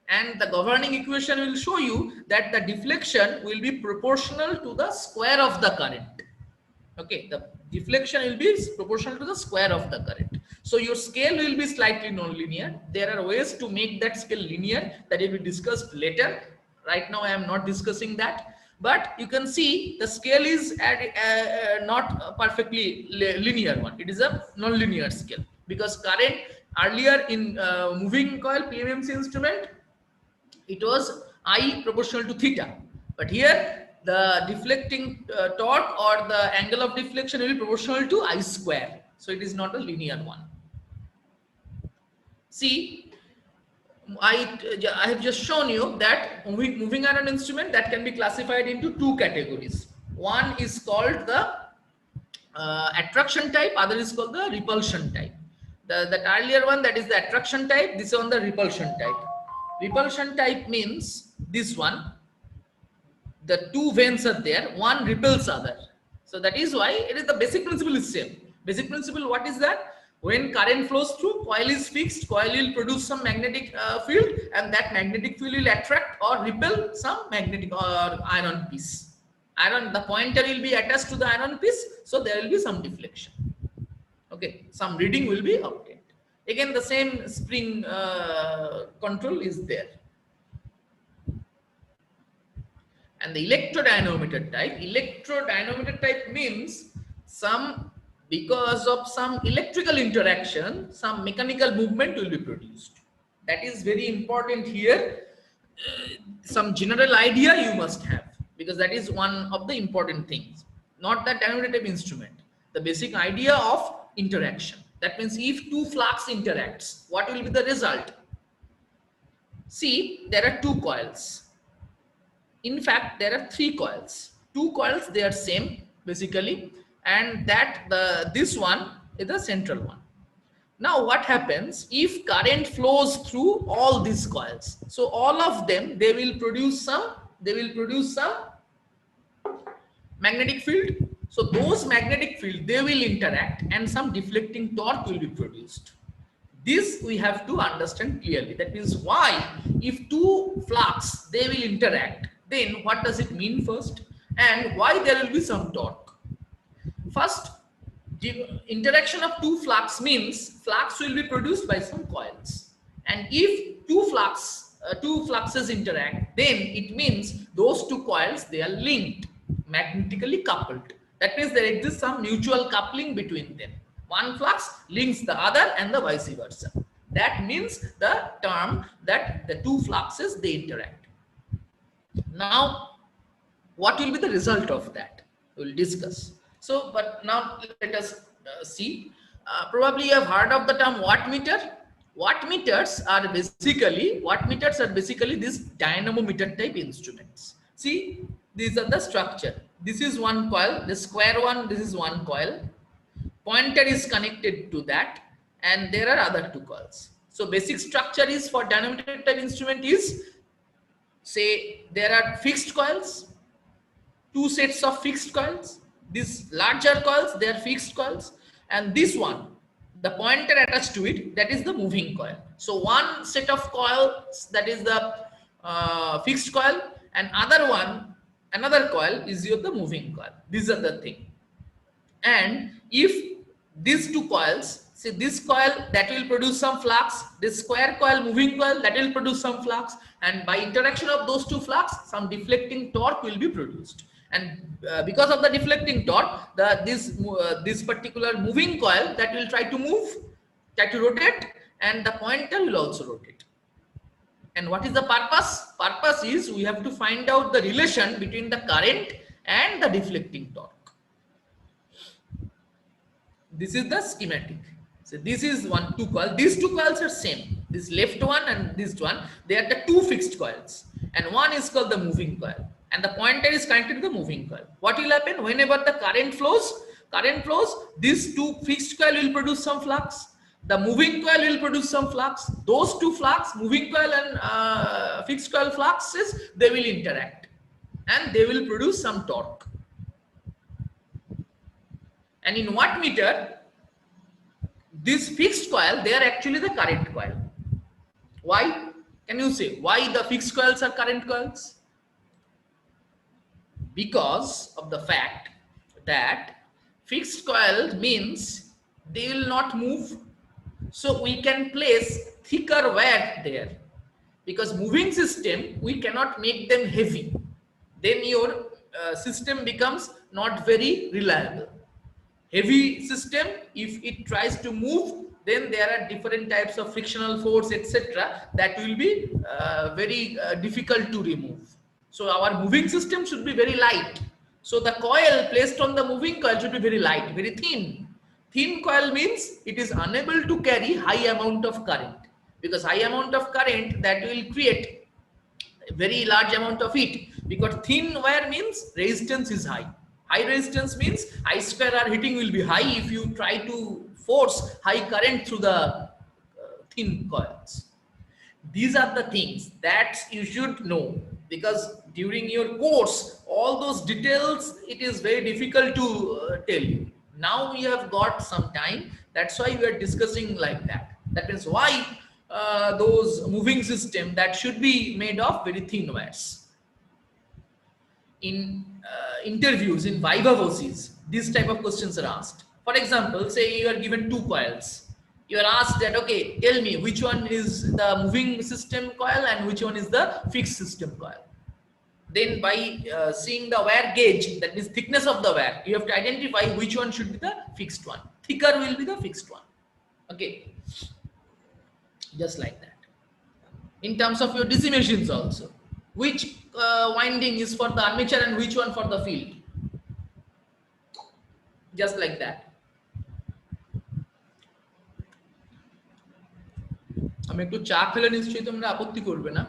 And the governing equation will show you that the deflection will be proportional to the square of the current. Okay, the deflection will be proportional to the square of the current. So your scale will be slightly non-linear. There are ways to make that scale linear that will be discussed later. Right now I am not discussing that, but you can see the scale is not a perfectly linear one. It is a non-linear scale, because current earlier in moving coil PMMC instrument, it was I proportional to theta, but here the deflecting torque or the angle of deflection will be proportional to I square. So it is not a linear one. See, I have just shown you that moving iron instrument that can be classified into two categories. One is called the attraction type, other is called the repulsion type. That earlier one, that is the attraction type, this is on the repulsion type. Repulsion type means this one, the two veins are there, one repels other. So that is why it is the basic principle is same. Basic principle, what is that? When current flows through, coil is fixed, coil will produce some magnetic field, and that magnetic field will attract or repel some magnetic or iron piece. The pointer will be attached to the iron piece, so there will be some deflection. Okay, some reading will be obtained. Again, the same spring control is there. And the electrodynamometer type means because of some electrical interaction, some mechanical movement will be produced. That is very important here. Some general idea you must have, because that is one of the important things, not the dynamometer type instrument. The basic idea of interaction. That means if two flux interacts, what will be the result? See, there are two coils. In fact, there are three coils. Two coils, they are same basically, and this one is the central one. Now what happens if current flows through all these coils? So all of them, they will produce some magnetic field. So those magnetic field, they will interact and some deflecting torque will be produced. This we have to understand clearly. That means why, if two flux, they will interact, then what does it mean first, and why there will be some torque. First, the interaction of two flux means flux will be produced by some coils, and if two fluxes interact, then it means those two coils, they are linked, magnetically coupled. That means there exists some mutual coupling between them. One flux links the other and the vice versa. That means the term that the two fluxes, they interact. Now what will be the result of that? We will discuss. So, but now let us see. Probably you have heard of the term wattmeter. Wattmeters are basically these dynamometer type instruments. See, these are the structure. This is one coil, the square one, this is one coil. Pointer is connected to that, and there are other two coils. So basic structure is for dynamometer type instrument is, say there are fixed coils, two sets of fixed coils. These larger coils, they are fixed coils, and this one, the pointer attached to it, that is the moving coil. So one set of coils, that is the fixed coil, and another coil is the moving coil. These are the thing. And if these two coils, say this coil, that will produce some flux, this square coil, moving coil, that will produce some flux, and by interaction of those two flux, some deflecting torque will be produced. And because of the deflecting torque, this particular moving coil, that will try to rotate, and the pointer will also rotate. And what is the purpose? Purpose is we have to find out the relation between the current and the deflecting torque. This is the schematic. So this is two coils. These two coils are same. This left one and this one, they are the two fixed coils, and one is called the moving coil, and the pointer is connected to the moving coil. What will happen whenever the current flows? These two fixed coil will produce some flux. The moving coil will produce some flux. Those two flux, moving coil and fixed coil fluxes, they will interact, and they will produce some torque. And in wattmeter, this fixed coil, they are actually the current coil. Why? Can you say why the fixed coils are current coils? Because of the fact that fixed coil means they will not move. So we can place thicker wire there, because moving system, we cannot make them heavy. Then your system becomes not very reliable. Heavy system, if it tries to move, then there are different types of frictional force, etc. that will be very difficult to remove. So our moving system should be very light. So the coil placed on the moving coil should be very light, very thin. Thin coil means it is unable to carry high amount of current, because high amount of current, that will create a very large amount of heat, because thin wire means resistance is high. High resistance means I square R heating will be high if you try to force high current through the thin coils. These are the things that you should know, because during your course, all those details, it is very difficult to tell you. Now we have got some time, that's why we are discussing like that. That means why those moving system, that should be made of very thin wires. In interviews, in viva voces, these type of questions are asked. For example, say you are given two coils. You are asked that, okay, tell me which one is the moving system coil and which one is the fixed system coil. Then by seeing the wear gauge, that is thickness of the wear, you have to identify which one should be the fixed one. Thicker will be the fixed one. Okay, just like that. In terms of your DC machines also, which winding is for the armature and which one for the field, just like that. আমি একটু চা খেলে নিশ্চয়ই তোমরা আপত্তি করবে না?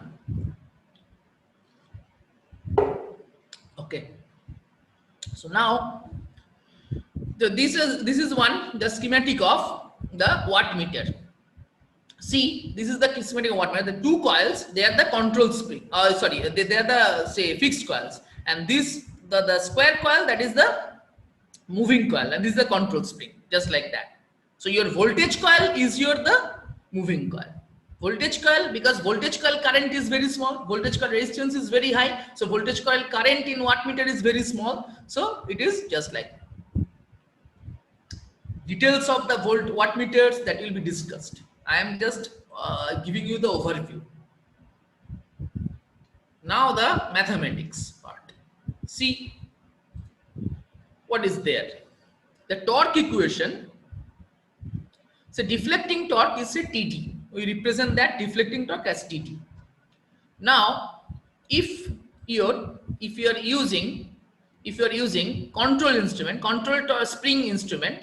Okay, so now this is one, the schematic of the wattmeter. See, this is the schematic of wattmeter. The two coils, they are the control spring. Sorry, they are the, say, fixed coils, and this the square coil, that is the moving coil, and this is the control spring, just like that. So your voltage coil is the moving coil. Voltage coil, because voltage coil current is very small, voltage coil resistance is very high, so voltage coil current in wattmeter is very small, so it is just like that. Details of the wattmeters that will be discussed. I am just giving you the overview. Now the mathematics part. See what is there. The torque equation. So deflecting torque is a TD. We represent that deflecting torque as TD. Now, if you are using control instrument, spring instrument,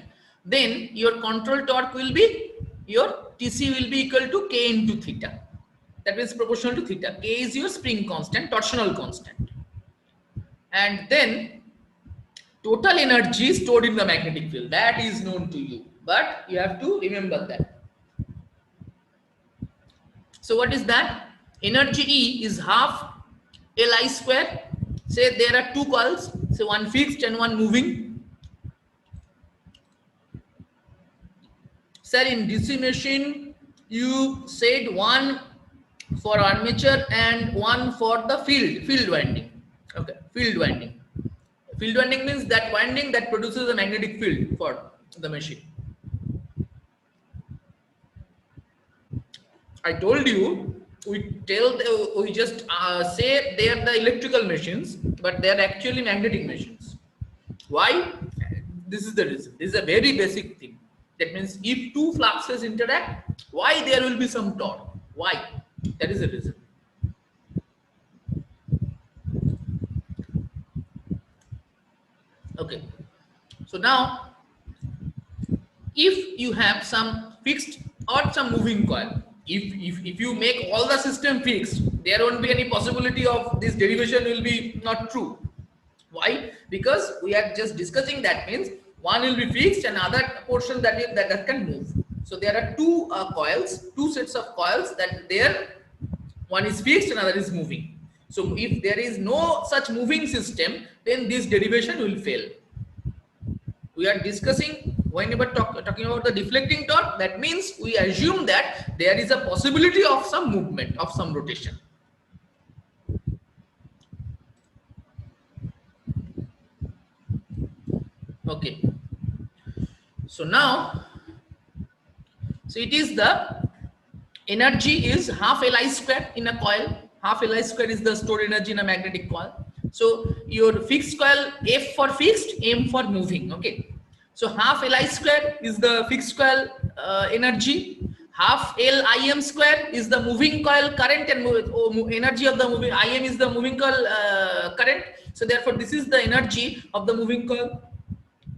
then your control torque will be, your TC will be equal to K into theta. That means proportional to theta. K is your spring constant, torsional constant. And then total energy stored in the magnetic field, that is known to you, but you have to remember that. So what is that? Energy E is half Li square. Say there are two coils, say one fixed and one moving. Sir, in DC machine you said one for armature and one for the field winding. Okay, field winding. Field winding means that winding that produces a magnetic field for the machine. I told you, we just say they are the electrical machines, but they are actually magnetic machines. Why? This is the reason. This is a very basic thing. That means if two fluxes interact, why there will be some torque? Why? That is the reason. Okay. So now, if you have some fixed or some moving coil, if you make all the system fixed, there won't be any possibility of this derivation will be not true. Why? Because we are just discussing, that means one will be fixed and other portion that can move. So there are two coils, two sets of coils, that there one is fixed and another is moving. So if there is no such moving system, then this derivation will fail. We are discussing, whenever talking about the deflecting torque, that means we assume that there is a possibility of some movement, of some rotation. Okay. So now, so it is the energy is half Li square in a coil. Half Li square is the stored energy in a magnetic coil. So your fixed coil, F for fixed, M for moving. Okay. So half Li square is the fixed coil energy. Half Lim square is the moving coil current, and energy of the moving, Im is the moving coil current. So therefore, this is the energy of the moving coil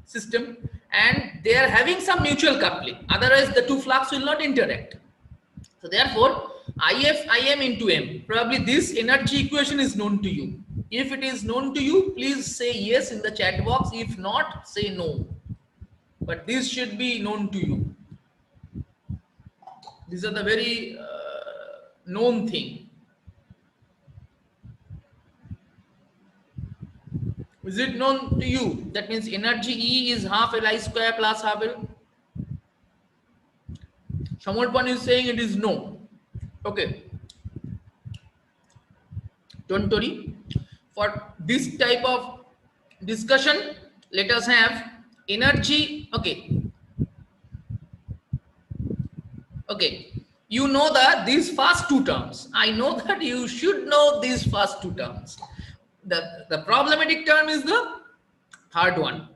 system, and they are having some mutual coupling. Otherwise, the two flux will not interact. So therefore, If Im into M. Probably this energy equation is known to you. If it is known to you, please say yes in the chat box. If not, say no. But this should be known to you. These are the very known thing. Is it known to you? That means energy E is half Li square plus half L. Someone is saying it is no. Okay. Don't worry. For this type of discussion, let us have energy. Okay. Okay. You know that these first two terms. I know that you should know these first two terms. The problematic term is the third one.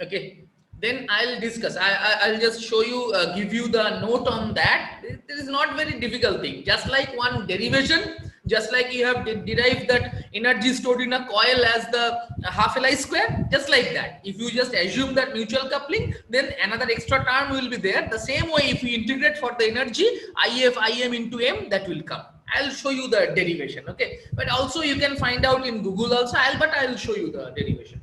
Okay, then I'll discuss. I'll just show you, give you the note on that. It is not very difficult thing. Just like one derivation, just like you have derived that energy stored in a coil as the half Li square, just like that. If you just assume that mutual coupling, then another extra term will be there. The same way, if you integrate for the energy, IF Im into M, that will come. I'll show you the derivation. Okay, but also you can find out in Google also. I'll show you the derivation.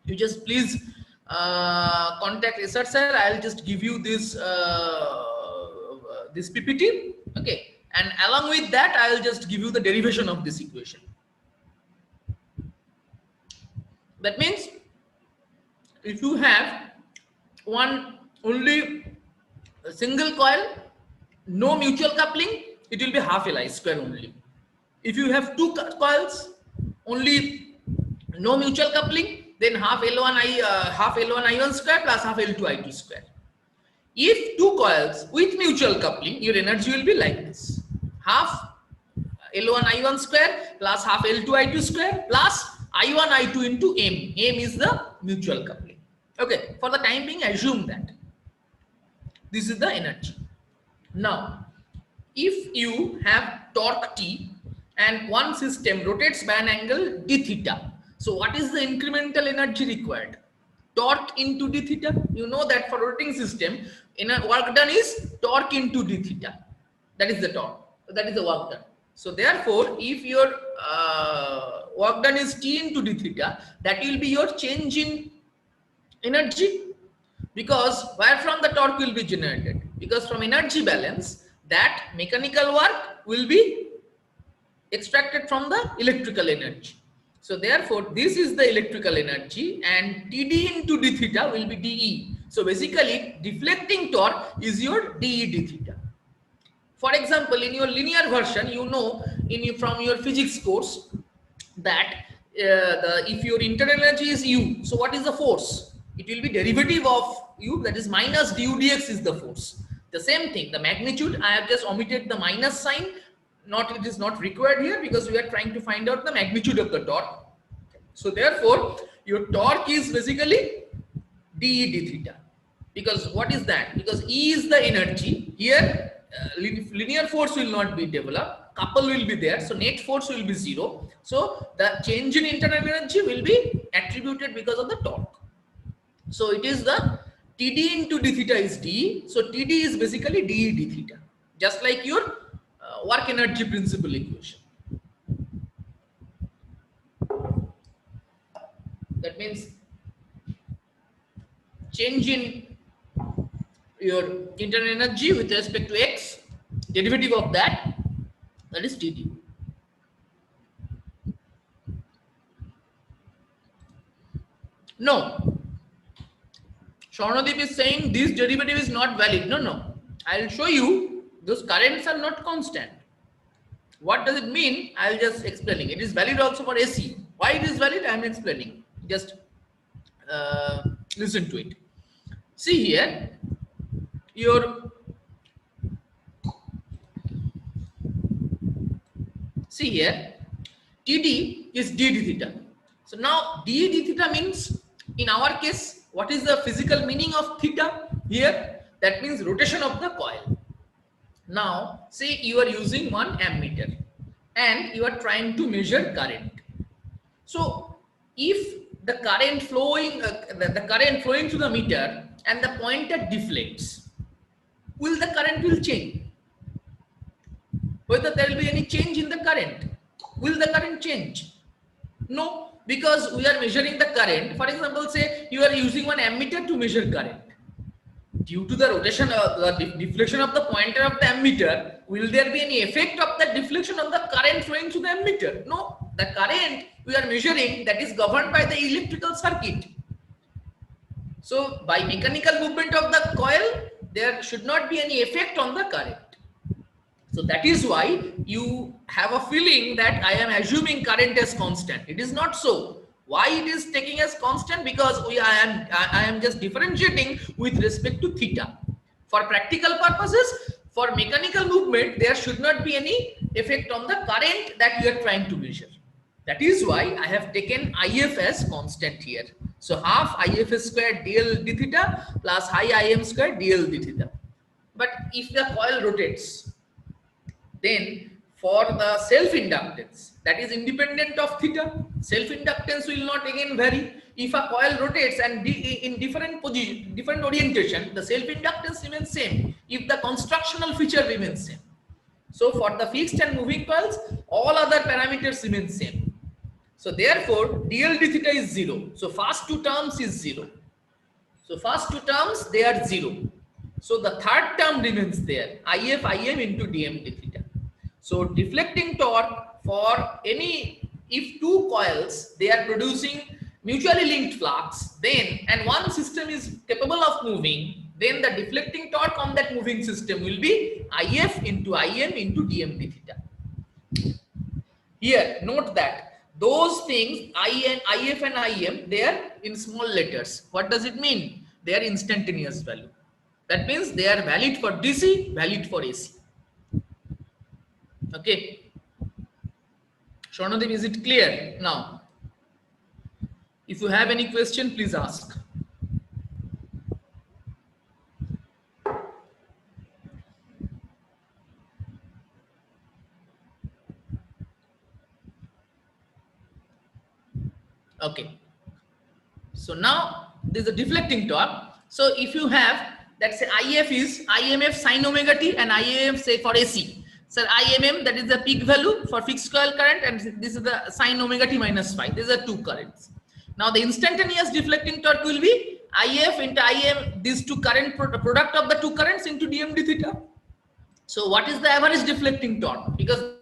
You just please contact SR sir. I'll just give you this this PPT. Okay, and along with that, I'll just give you the derivation of this equation. That means if you have one only a single coil, no mutual coupling, it will be half Li square only. If you have two coils, only no mutual coupling, then half L1 I1 square plus half L2 I2 square. If two coils with mutual coupling, your energy will be like this: half L1 I1 square plus half L2 I2 square plus I1 I2 into M. M is the mutual coupling. Okay, for the time being, assume that this is the energy. Now, if you have torque T and one system rotates by an angle d theta, so what is the incremental energy required? Torque into d theta. You know that for rotating system, work done is torque into d theta. That is the torque. That is the work done. So therefore, if your work done is T into d theta, that will be your change in energy. Because where from the torque will be generated? Because from energy balance, that mechanical work will be extracted from the electrical energy. So therefore, this is the electrical energy, and Td into d theta will be dE. So basically, deflecting torque is your dE d theta. For example, in your linear version, you know from your physics course that if your internal energy is U, so what is the force? It will be derivative of U, that is minus du dx is the force. The same thing, the magnitude, I have just omitted the minus sign. It is not required here because we are trying to find out the magnitude of the torque. So therefore, your torque is basically dE d theta. Because what is that? Because E is the energy. Here, linear force will not be developed. Couple will be there. So net force will be 0. So the change in internal energy will be attributed because of the torque. So it is the Td into d theta is dE. So Td is basically dE d theta. Just like your work energy principle equation. That means change in your internal energy with respect to x, derivative of that is Td. No, Swarnadeep is saying this derivative is not valid. No, I'll show you. Those currents are not constant. What does it mean? I'll just explaining. It is valid also for AC. Why it is valid? I'm explaining. Just listen to it. See here, Td is d d theta. So now d d theta means, in our case, what is the physical meaning of theta here? That means rotation of the coil. Now, say you are using one ammeter and you are trying to measure current. So, if the current flowing, the current flowing through the meter and the pointer deflects, will the current will change? Whether there will be any change in the current? Will the current change? No, because we are measuring the current. For example, say you are using one ammeter to measure current. Due to the rotation, the deflection of the pointer of the ammeter, will there be any effect of the deflection of the current flowing through the ammeter? No, the current we are measuring, that is governed by the electrical circuit. So by mechanical movement of the coil, there should not be any effect on the current. So that is why you have a feeling that I am assuming current as constant. It is not so. Why it is taking as constant? Because I am just differentiating with respect to theta. For practical purposes, for mechanical movement, there should not be any effect on the current that you are trying to measure. That is why I have taken IF as constant here. So half IF square dl d theta plus high Im square dl d theta. But if the coil rotates, then for the self-inductance that is independent of theta, self-inductance will not again vary. If a coil rotates and in different position, different orientation, the self-inductance remains same if the constructional feature remains same. So for the fixed and moving coils, all other parameters remain same. So therefore, dl d theta is 0. So first two terms is 0. So first two terms, they are 0. So the third term remains there, IF Im into dm d theta. So deflecting torque for any, if two coils, they are producing mutually linked flux, then, and one system is capable of moving, then the deflecting torque on that moving system will be IF into Im into dm d theta. Here, note that those things, IF and Im, they are in small letters. What does it mean? They are instantaneous value. That means they are valid for DC, valid for AC. Okay. Shornadev, is it clear now? If you have any question, please ask. Okay. So now there's a deflecting torque. So if you have, let's say IF is IMF sin omega t and IAM say for AC. So IMM, that is the peak value for fixed coil current, and this is the sin omega t minus phi. These are two currents. Now the instantaneous deflecting torque will be IF into IM, these two current product of the two currents into dm d theta. So what is the average deflecting torque? Because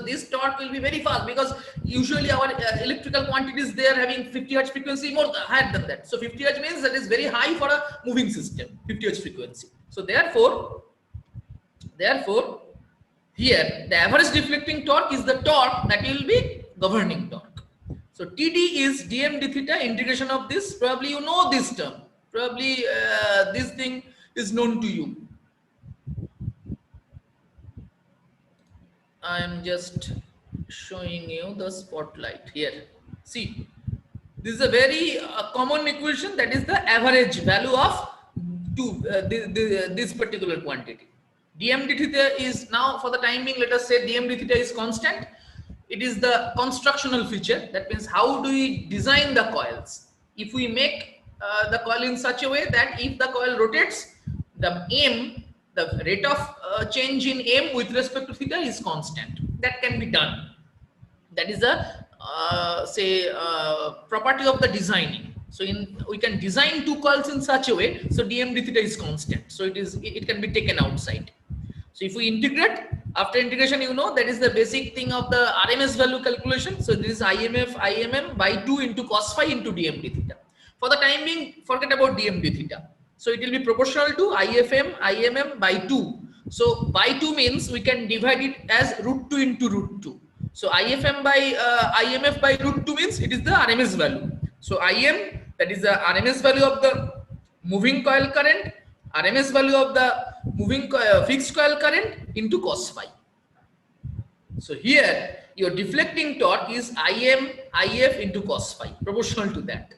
this torque will be very fast, because usually our electrical quantities, they are having 50 Hz frequency more higher than that. So 50 Hz means that is very high for a moving system, 50 Hz frequency. So therefore here the average deflecting torque is the torque that will be governing torque. So TD is dm d theta, integration of this. Probably you know this term. Probably this thing is known to you. I am just showing you the spotlight here. See, this is a very common equation, that is the average value of this particular quantity. dm d theta is, now for the time being, let us say dm d theta is constant. It is the constructional feature. That means how do we design the coils? If we make the coil in such a way that if the coil rotates, the m, the rate of change in m with respect to theta is constant. That can be done. That is a property of the designing. So we can design two coils in such a way so dm d theta is constant. So it can be taken outside. So if we integrate, after integration, you know, that is the basic thing of the RMS value calculation. So this is IMF IMM by 2 into cos phi into dm d theta. For the time being, forget about dm d theta. So it will be proportional to IFM IMM by 2. So by 2 means we can divide it as root 2 into root 2. So IFM by IMF by root 2 means it is the RMS value. So IM, that is the RMS value of the moving coil current, RMS value of the moving fixed coil current into cos phi. So here your deflecting torque is Im IF into cos phi, proportional to that.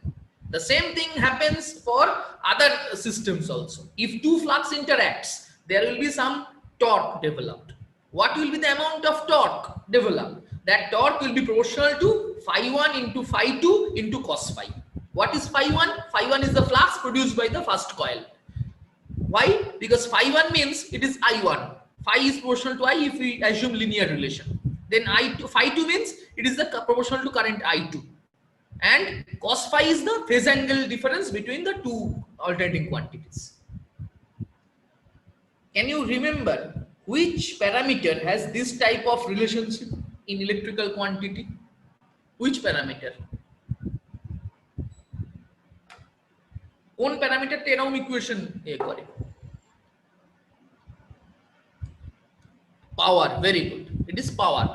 The same thing happens for other systems also. If two flux interacts, there will be some torque developed. What will be the amount of torque developed? That torque will be proportional to phi 1 into phi 2 into cos phi. What is phi 1? Phi 1 is the flux produced by the first coil. Why? Because phi 1 means it is I1. Phi is proportional to I if we assume linear relation. Then phi 2 means it is the proportional to current I2. And cos phi is the phase angle difference between the two alternating quantities. Can you remember which parameter has this type of relationship in electrical quantity? Which parameter? কোন প্যারামিটারটা এরকম equation করে? Power, very good. It is power.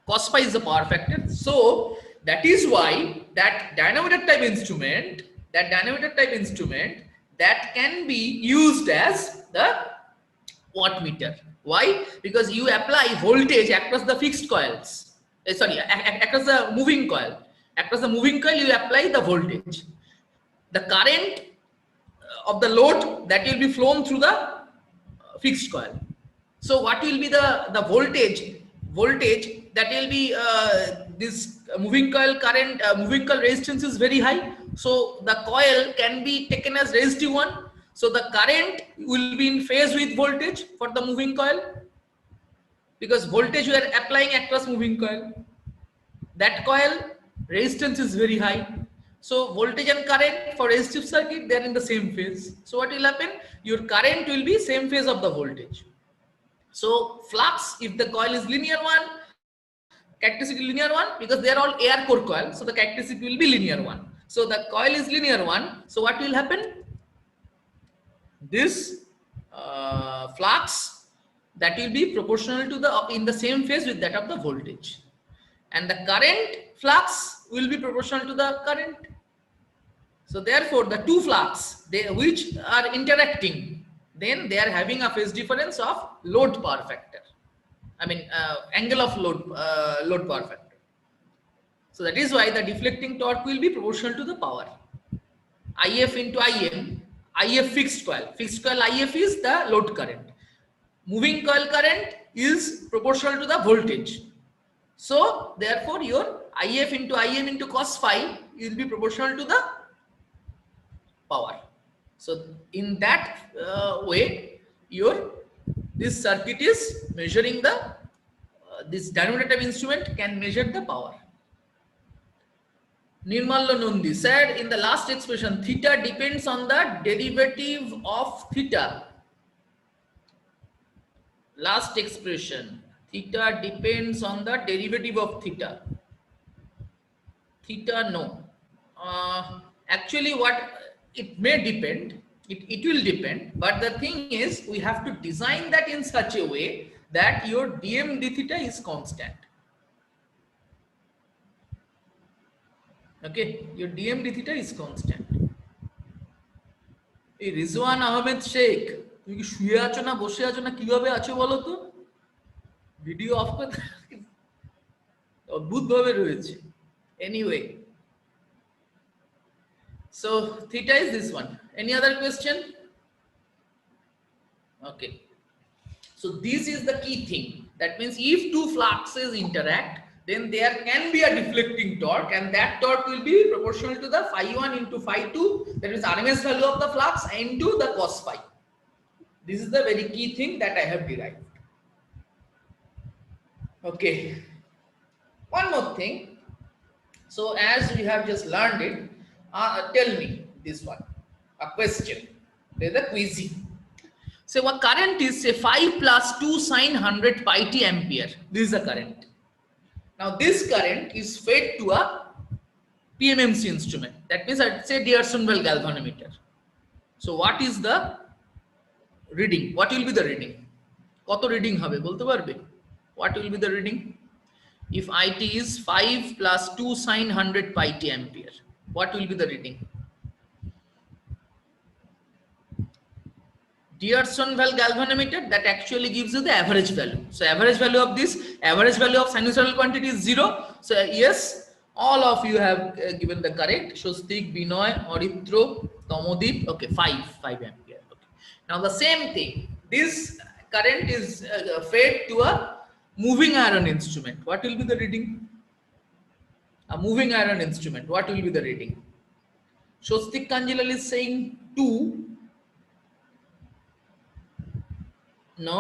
Cos phi is the power factor. So that is why that dynamometer type instrument, that can be used as the wattmeter. Why? Because you apply voltage across the fixed coils. sorry, across the moving coil. Across the moving coil, you apply the voltage. The current of the load that will be flown through the fixed coil. So what will be the voltage that will be this moving coil current, moving coil resistance is very high. So the coil can be taken as resistive one. So the current will be in phase with voltage for the moving coil, because voltage you are applying across moving coil. That coil resistance is very high. So voltage and current for resistive circuit, they are in the same phase. So what will happen? Your current will be same phase of the voltage. So flux, if the coil is linear one, characteristic linear one, because they are all air core coil, so the characteristic will be linear one. So the coil is linear one. So what will happen? This flux that will be proportional to the in the same phase with that of the voltage, and the current flux will be proportional to the current. So therefore, the two flux which are interacting, then they are having a phase difference of load power factor. I mean angle of load power factor. So that is why the deflecting torque will be proportional to the power. IF into IM, IF fixed coil IF is the load current. Moving coil current is proportional to the voltage. So therefore your IF into IM into cos phi will be proportional to the power. So in that way, this circuit is measuring the this dynamo instrument can measure the power. Nirmalla Nandi said in the last expression, theta depends on the derivative of theta. Last expression, theta depends on the derivative of theta. Theta, no. Actually, what it may depend, it will depend, but the thing is, we have to design that in such a way that your dm d theta is constant. Okay, your dm d theta is constant. এই রিজওয়ান আহমেদ শেখ, তুমি কি শুয়ে আছো না বসে আছো না কিভাবে আছো বলো তো? ভিডিও অফ করে অদ্ভুত ভাবে রয়েছে। Anyway, so theta is this one. Any other question? Okay. So this is the key thing. That means if two fluxes interact, then there can be a deflecting torque, and that torque will be proportional to the phi 1 into phi 2, that is RMS value of the flux, into the cos phi. This is the very key thing that I have derived. Okay. One more thing. So as we have just learned it, tell me this one, a question. There is a quiz. So what current is, say 5 plus 2 sine 100 pi t ampere. This is the current. Now this current is fed to a PMMC instrument. That means I'd say D'Arsonval galvanometer. So what is the reading? What will be the reading? কত reading হবে বলতে পারবে? What will be the reading? If IT is 5 plus 2 sine 100 pi t ampere, what will be the reading? D'Arsonval galvanometer, that actually gives you the average value. So average value of this, average value of sinusoidal quantity is 0. So yes, all of you have given the correct. Shostik, Binoy, Oritro, Tomodip. Okay, 5 ampere. Okay. Now the same thing. This current is fed to a moving iron instrument. What will be the reading? A moving iron instrument. What will be the reading? Shostik Kanjilal is saying 2. No.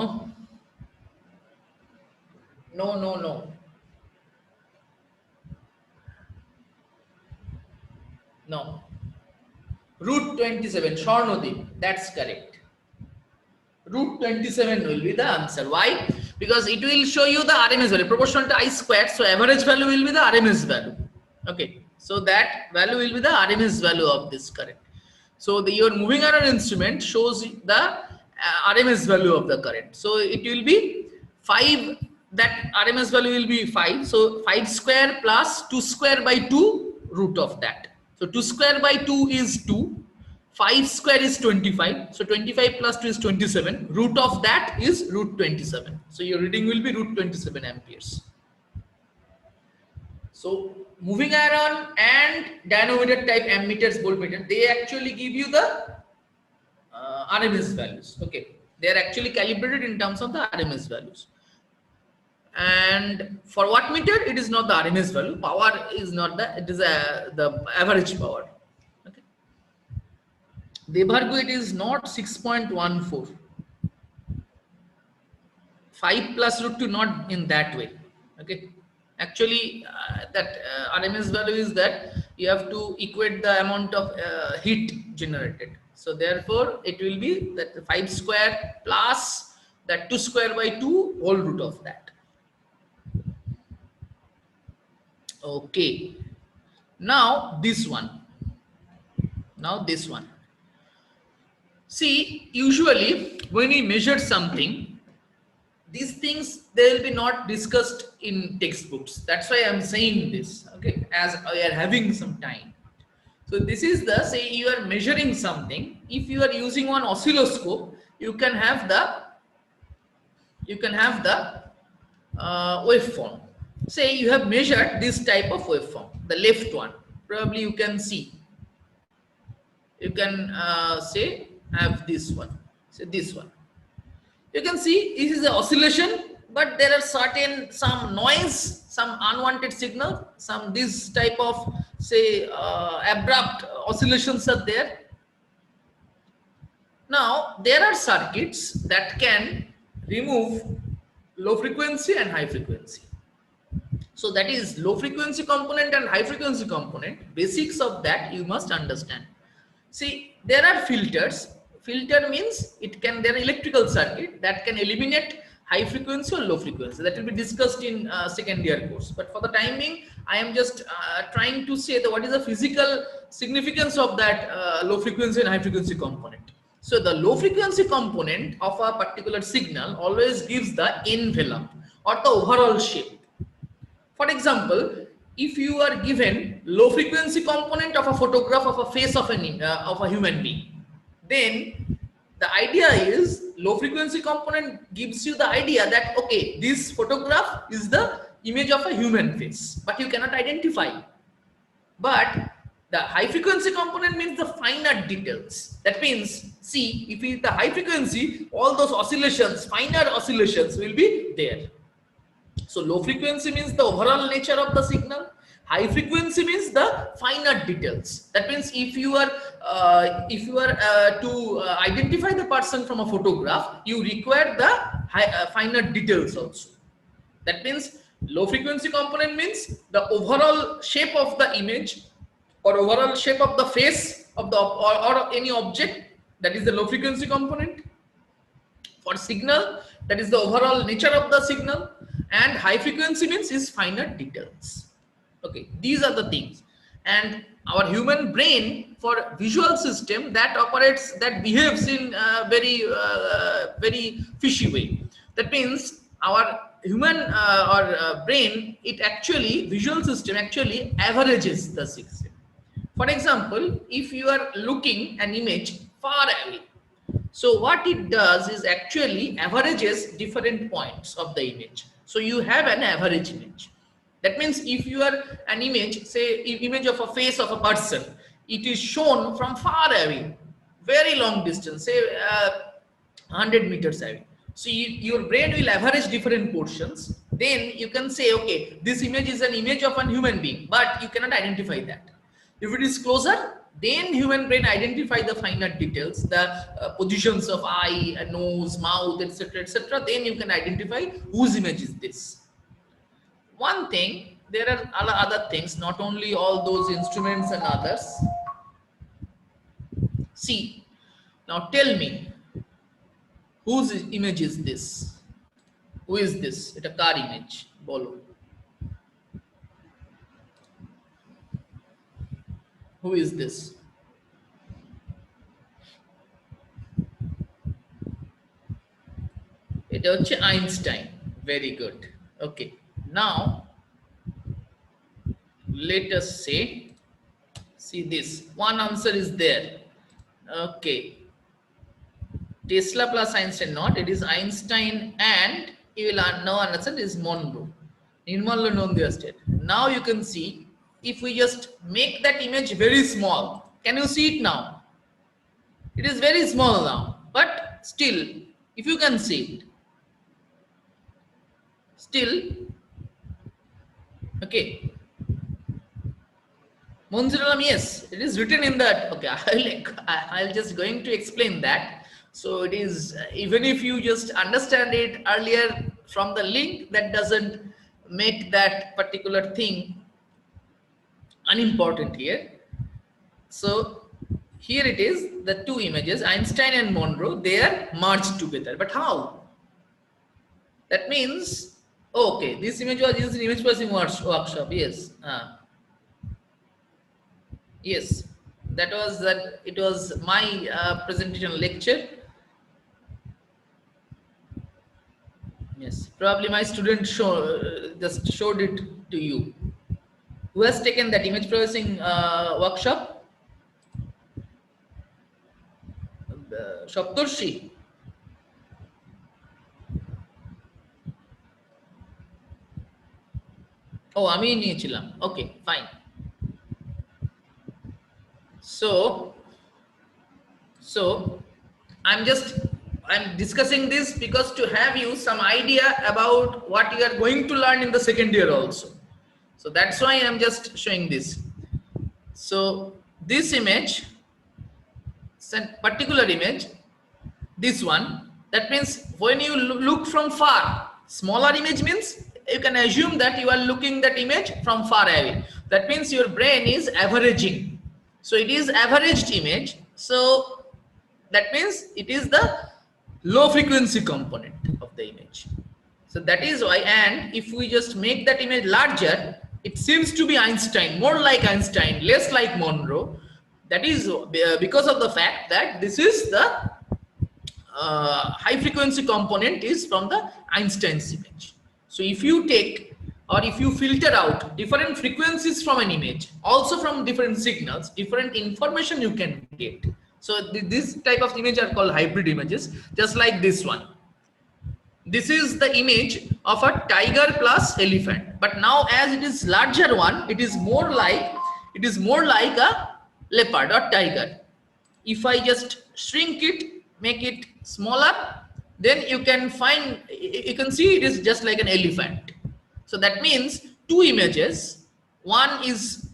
Root 27, Sharnodip, that's correct. Root 27 will be the answer. Why? Because it will show you the RMS value, proportional to I squared. So average value will be the RMS value. Okay, so that value will be the RMS value of this current. So your moving iron instrument shows the RMS value of the current. So it will be 5, that RMS value will be 5. So 5 square plus 2 square by 2 root of that. So 2 square by 2 is 2. 5 square is 25. So 25 plus 2 is 27. Root of that is root 27. So your reading will be root 27 amperes. So moving iron and dynamometer type ammeters, voltmeter, they actually give you the RMS values. Okay, they are actually calibrated in terms of the RMS values. And for wattmeter, it is not the RMS value. Power is not the, it is the average power. Okay. Debargo, it is not 6.14. 5 plus root 2, not in that way. Okay. Actually, that RMS value is that you have to equate the amount of heat generated. So therefore, it will be that 5 square plus that 2 square by 2 whole root of that. Okay. Now this one. Now this one. See, usually when we measure something, these things, they will be not discussed in textbooks. That's why I'm saying this. Okay, as we are having some time. So this is the, say you are measuring something. If you are using one oscilloscope, you can have the waveform. Say you have measured this type of waveform, the left one. Probably you can see. You can say have this one. Say this one. You can see this is the oscillation, but there are some noise, some unwanted signal, some this type of, say abrupt oscillations are there. Now there are circuits that can remove low frequency and high frequency. So that is low frequency component and high frequency component. Basics of that you must understand. See, there are filters. Filter means there are electrical circuit that can eliminate high frequency or low frequency. That will be discussed in second year course. But for the time being, I am just trying to say that what is the physical significance of that low frequency and high frequency component. So the low frequency component of a particular signal always gives the envelope or the overall shape. For example, if you are given low frequency component of a photograph of a face of a human being, then the idea is low frequency component gives you the idea that, okay, this photograph is the image of a human face, but you cannot identify. But the high frequency component means the finer details. That means, see, if it is the high frequency, all those oscillations, finer oscillations will be there. So low frequency means the overall nature of the signal. High frequency means the finer details. That means if you are to identify the person from a photograph, you require the finer details also. That means low frequency component means the overall shape of the image or overall shape of the face of the or any object. That is the low frequency component. For signal, that is the overall nature of the signal. And high frequency means is finer details. Okay, these are the things. And our human brain, for visual system, that operates, that behaves in a very fishy way. That means our human brain, it actually, visual system actually averages the system. For example, if you are looking an image far away, so what it does is actually averages different points of the image. So you have an average image. That means if you are an image, say image of a face of a person, it is shown from far away, very long distance, say 100 meters away. So your brain will average different portions. Then you can say, okay, this image is an image of a human being, but you cannot identify that. If it is closer, then human brain identify the finer details, the positions of eye, nose, mouth, etc., etc. Then you can identify whose image is this. One thing, there are other things, not only all those instruments and others. See, now tell me, whose image is this? Who is this? It's a car image. Bolo. Who is this? It is Einstein. Very good. Okay. Now, let us say, see this. One answer is there. Okay. Tesla plus Einstein, not. It is Einstein and you will now understand is Monroe. Nirmal Nondia state. Now you can see, if we just make that image very small, can you see it now? It is very small now, but still, if you can see it, still, okay. Monziralam, yes, it is written in that. Okay, I'll just going to explain that. So it is, even if you just understand it earlier from the link, that doesn't make that particular thing unimportant here. So here it is, the two images, Einstein and Monroe, they are merged together. But how? That means, okay, this image was used in image processing workshop. Yes. Yes, that was that. It was my presentation lecture. Yes, probably my student just showed it to you. Who has taken that image processing workshop? Shaptorshi. Oh, আমি নিয়েছিলাম. Okay, fine. So I'm discussing this because to have you some idea about what you are going to learn in the second year also. So that's why I'm just showing this. So this image, particular image, this one, that means when you look from far, smaller image means you can assume that you are looking that image from far away. That means your brain is averaging. So it is averaged image. So that means it is the low frequency component of the image. So that is why, and if we just make that image larger, it seems to be Einstein, more like Einstein, less like Monroe. That is because of the fact that this is the high frequency component is from the Einstein's image. So if you take or if you filter out different frequencies from an image, also from different signals, different information you can get. So this type of image are called hybrid images, just like this one. This is the image of a tiger plus elephant, but now as it is larger one, it is more like a leopard or tiger. If I just shrink it, make it smaller, then you can find, you can see it is just like an elephant. So that means two images, one is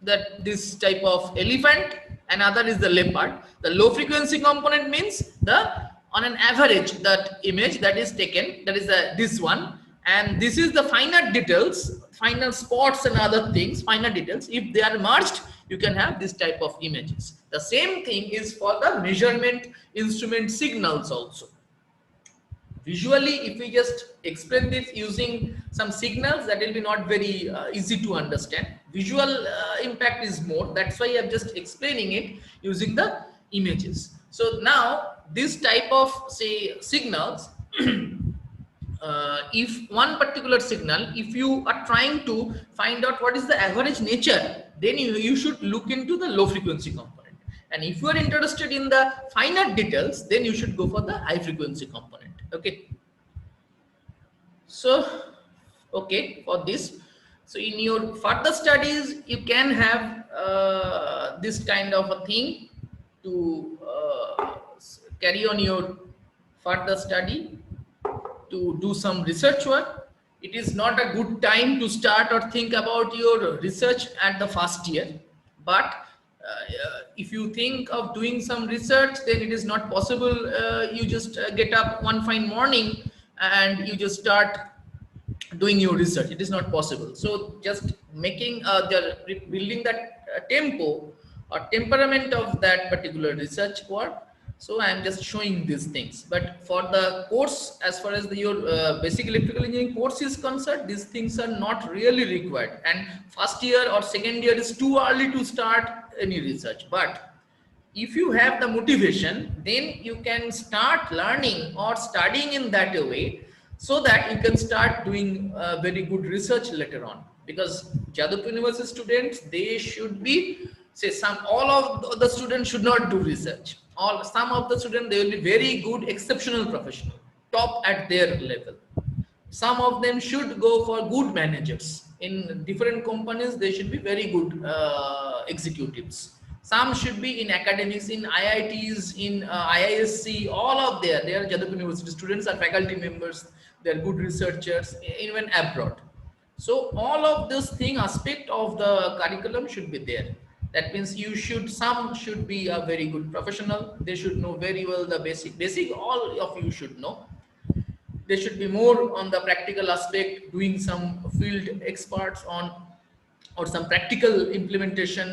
that this type of elephant, another is the leopard. The low frequency component means the on an average that image that is taken, that is this one, and this is the finer details, finer spots and other things, finer details. If they are merged, you can have this type of images. The same thing is for the measurement instrument signals also. Visually, if we just explain this using some signals, that will be not very easy to understand. Visual impact is more. That's why I'm just explaining it using the images. So now this type of, say, signals, if one particular signal, if you are trying to find out what is the average nature, then you should look into the low frequency component. And if you are interested in the finer details, then you should go for the high frequency component. Okay. So, okay, for this. So in your further studies, you can have this kind of a thing to carry on your further study, to do some research work. It is not a good time to start or think about your research at the first year, but if you think of doing some research, then it is not possible. You just get up one fine morning and you just start doing your research. It is not possible. So just making building that tempo or temperament of that particular research work. So I am just showing these things. But for the course, as far as your basic electrical engineering course is concerned, these things are not really required. And first year or second year is too early to start any research. But if you have the motivation, then you can start learning or studying in that way, so that you can start doing very good research later on. Because Jadavpur University students, they should be, say, all of the students should not do research. Some of the students, they will be very good, exceptional professional, top at their level. Some of them should go for good managers. In different companies, they should be very good executives. Some should be in academics, in IITs, in IISc, all of there. They are Jadavpur University students, are faculty members, they are good researchers, even abroad. So all of this thing aspect of the curriculum should be there. That means some should be a very good professional. They should know very well the basic all of you should know. They should be more on the practical aspect, doing some field experts on, or some practical implementation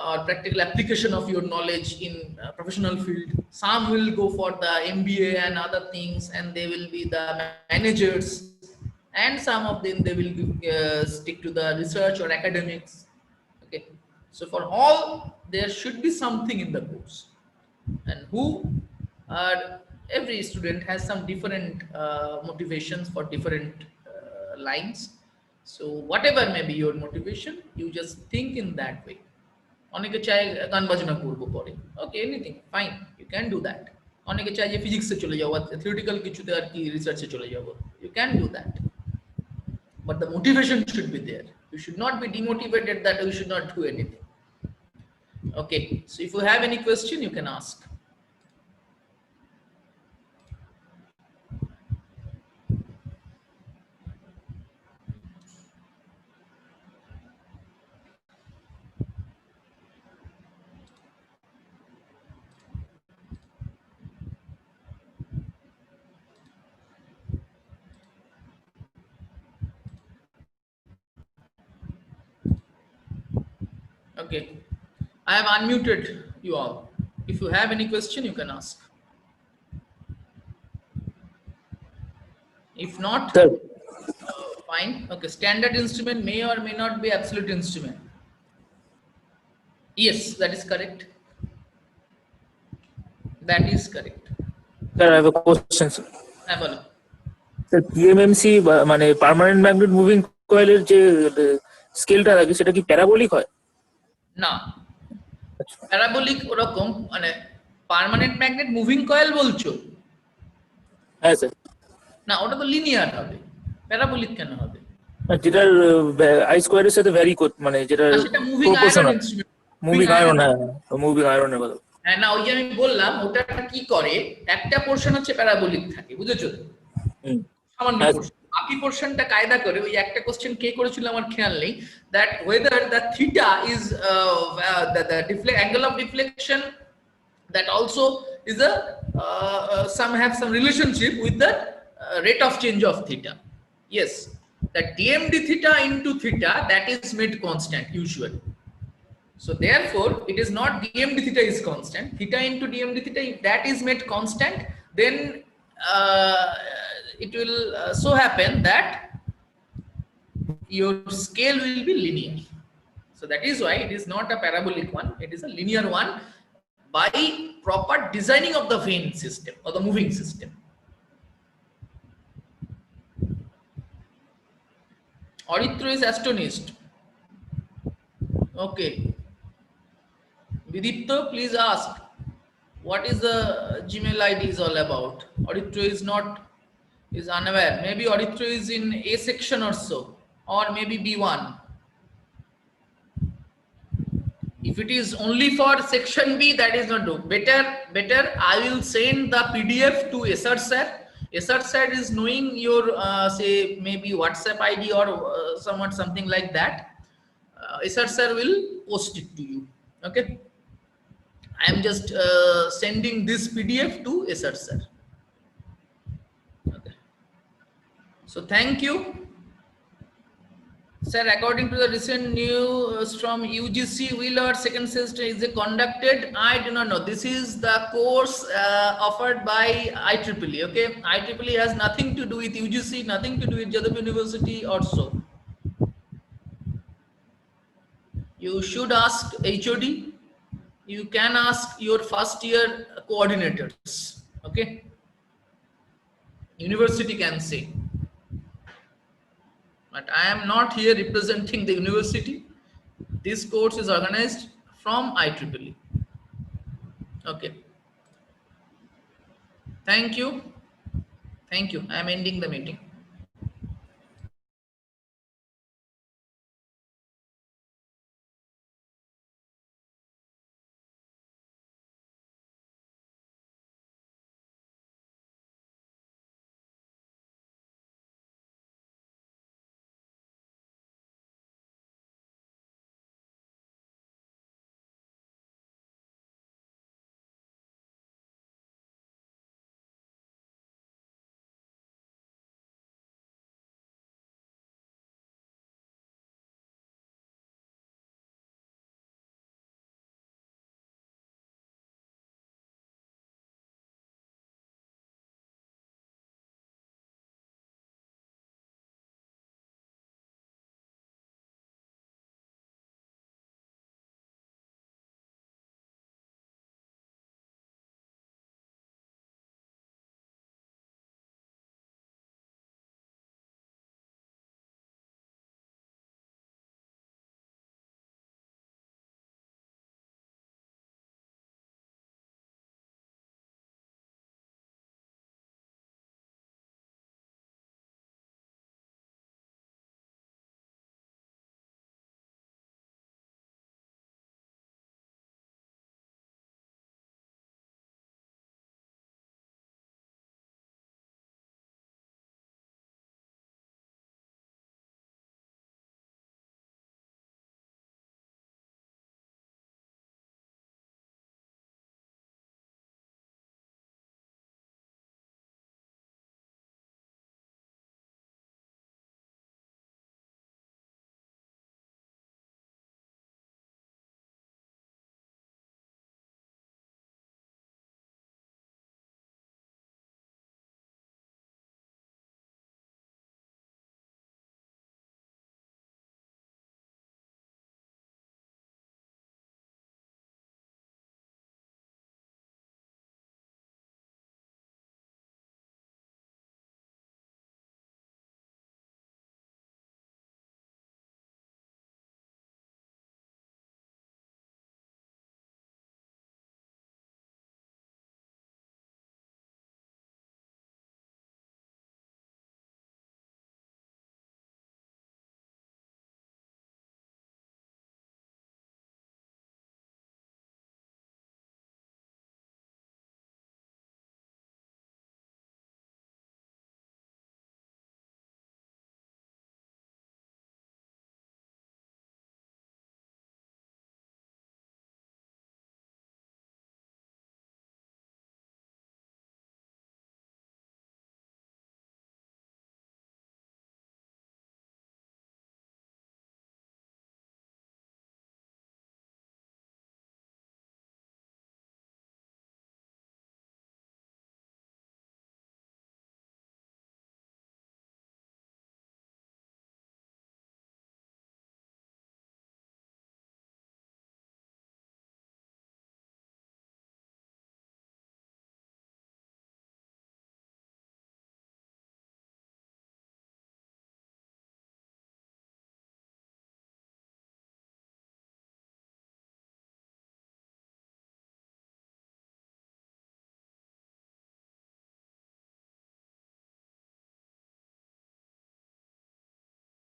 or practical application of your knowledge in professional field. Some will go for the MBA and other things, and they will be the managers, and some of them they will stick to the research or academics. Okay, so for all there should be something in the course, and who are every student has some different motivations for different lines. So whatever may be your motivation, you just think in that way. অনেকে চায় গান বাজনা করবো পরে, okay, anything fine, you can do that. অনেকে চায় যে ফিজিক্সে চলে যাবো, থিওরিটিক্যাল কিছুতে আর কি রিসার্চে চলে যাবো, you can do that, but the motivation should be there. You should not be demotivated that you should not do anything. Okay, so if you have any question you can ask. Okay, I have unmuted you all. If you have any question, you can ask. If not, Sir. Fine. Okay, standard instrument may or may not be absolute instrument. Yes, that is correct. That is correct. Sir, I have a question, sir. হ্যাঁ বলো। Sir, PMMC মানে permanent magnet moving কয়েলের যে স্কেলটা থাকে সেটা কি parabolic হয়? না, প্যারাবোলিক ওরকম মানে পার্মানেন্ট ম্যাগনেট মুভিং কয়েল বলছো? হ্যাঁ স্যার। না, ওটা তো লিনিয়ার হবে, প্যারাবোলিক কেন হবে? যেটার আই স্কোয়ারের সাথে ভ্যারি মানে যেটা সেটা moving iron instrument. Moving iron, হ্যাঁ মুভিং আয়রনের কথা। হ্যাঁ, না ওই যে আমি বললাম ওটা কি করে, একটা পোর্শন হচ্ছে প্যারাবোলিক থাকে, বুঝেছো তো? সামান্য পোর্শন, বাকি পোর্শনটা কায়দা করে। ওই একটা কোশ্চেন কে করেছিল আমার খেয়াল নেই, that whether the theta is the angle of deflection that also is a some have some relationship with the rate of change of theta. Yes, that dmd theta into theta, that is made constant usually. So therefore it is not dmd theta is constant, theta into dmd theta, if that is made constant, then it will so happen that your scale will be linear. So that is why it is not a parabolic one, it is a linear one by proper designing of the vane system or the moving system. Aurithro is astonishhed. Okay, Vidipto, please ask what is the Gmail ID is all about. Aurithro is unaware. Maybe Aurithro is in A section or so, or maybe B1. If it is only for section B, that is not do. Better I will send the PDF to SR sir. SR sir is knowing your say maybe WhatsApp ID or something like that. SR sir will post it to you. Okay, I am just sending this PDF to SR sir. Okay, so thank you. Sir, according to the recent news from UGC, will our second semester is conducted? I do not know. This is the course offered by IEEE. Okay, IEEE has nothing to do with UGC, nothing to do with Jadavpur University or so. You should ask HOD. You can ask your first year coordinators. Okay, university can say. But I am not here representing the university. This course is organized from IEEE. Okay. Thank you. Thank you. I am ending the meeting.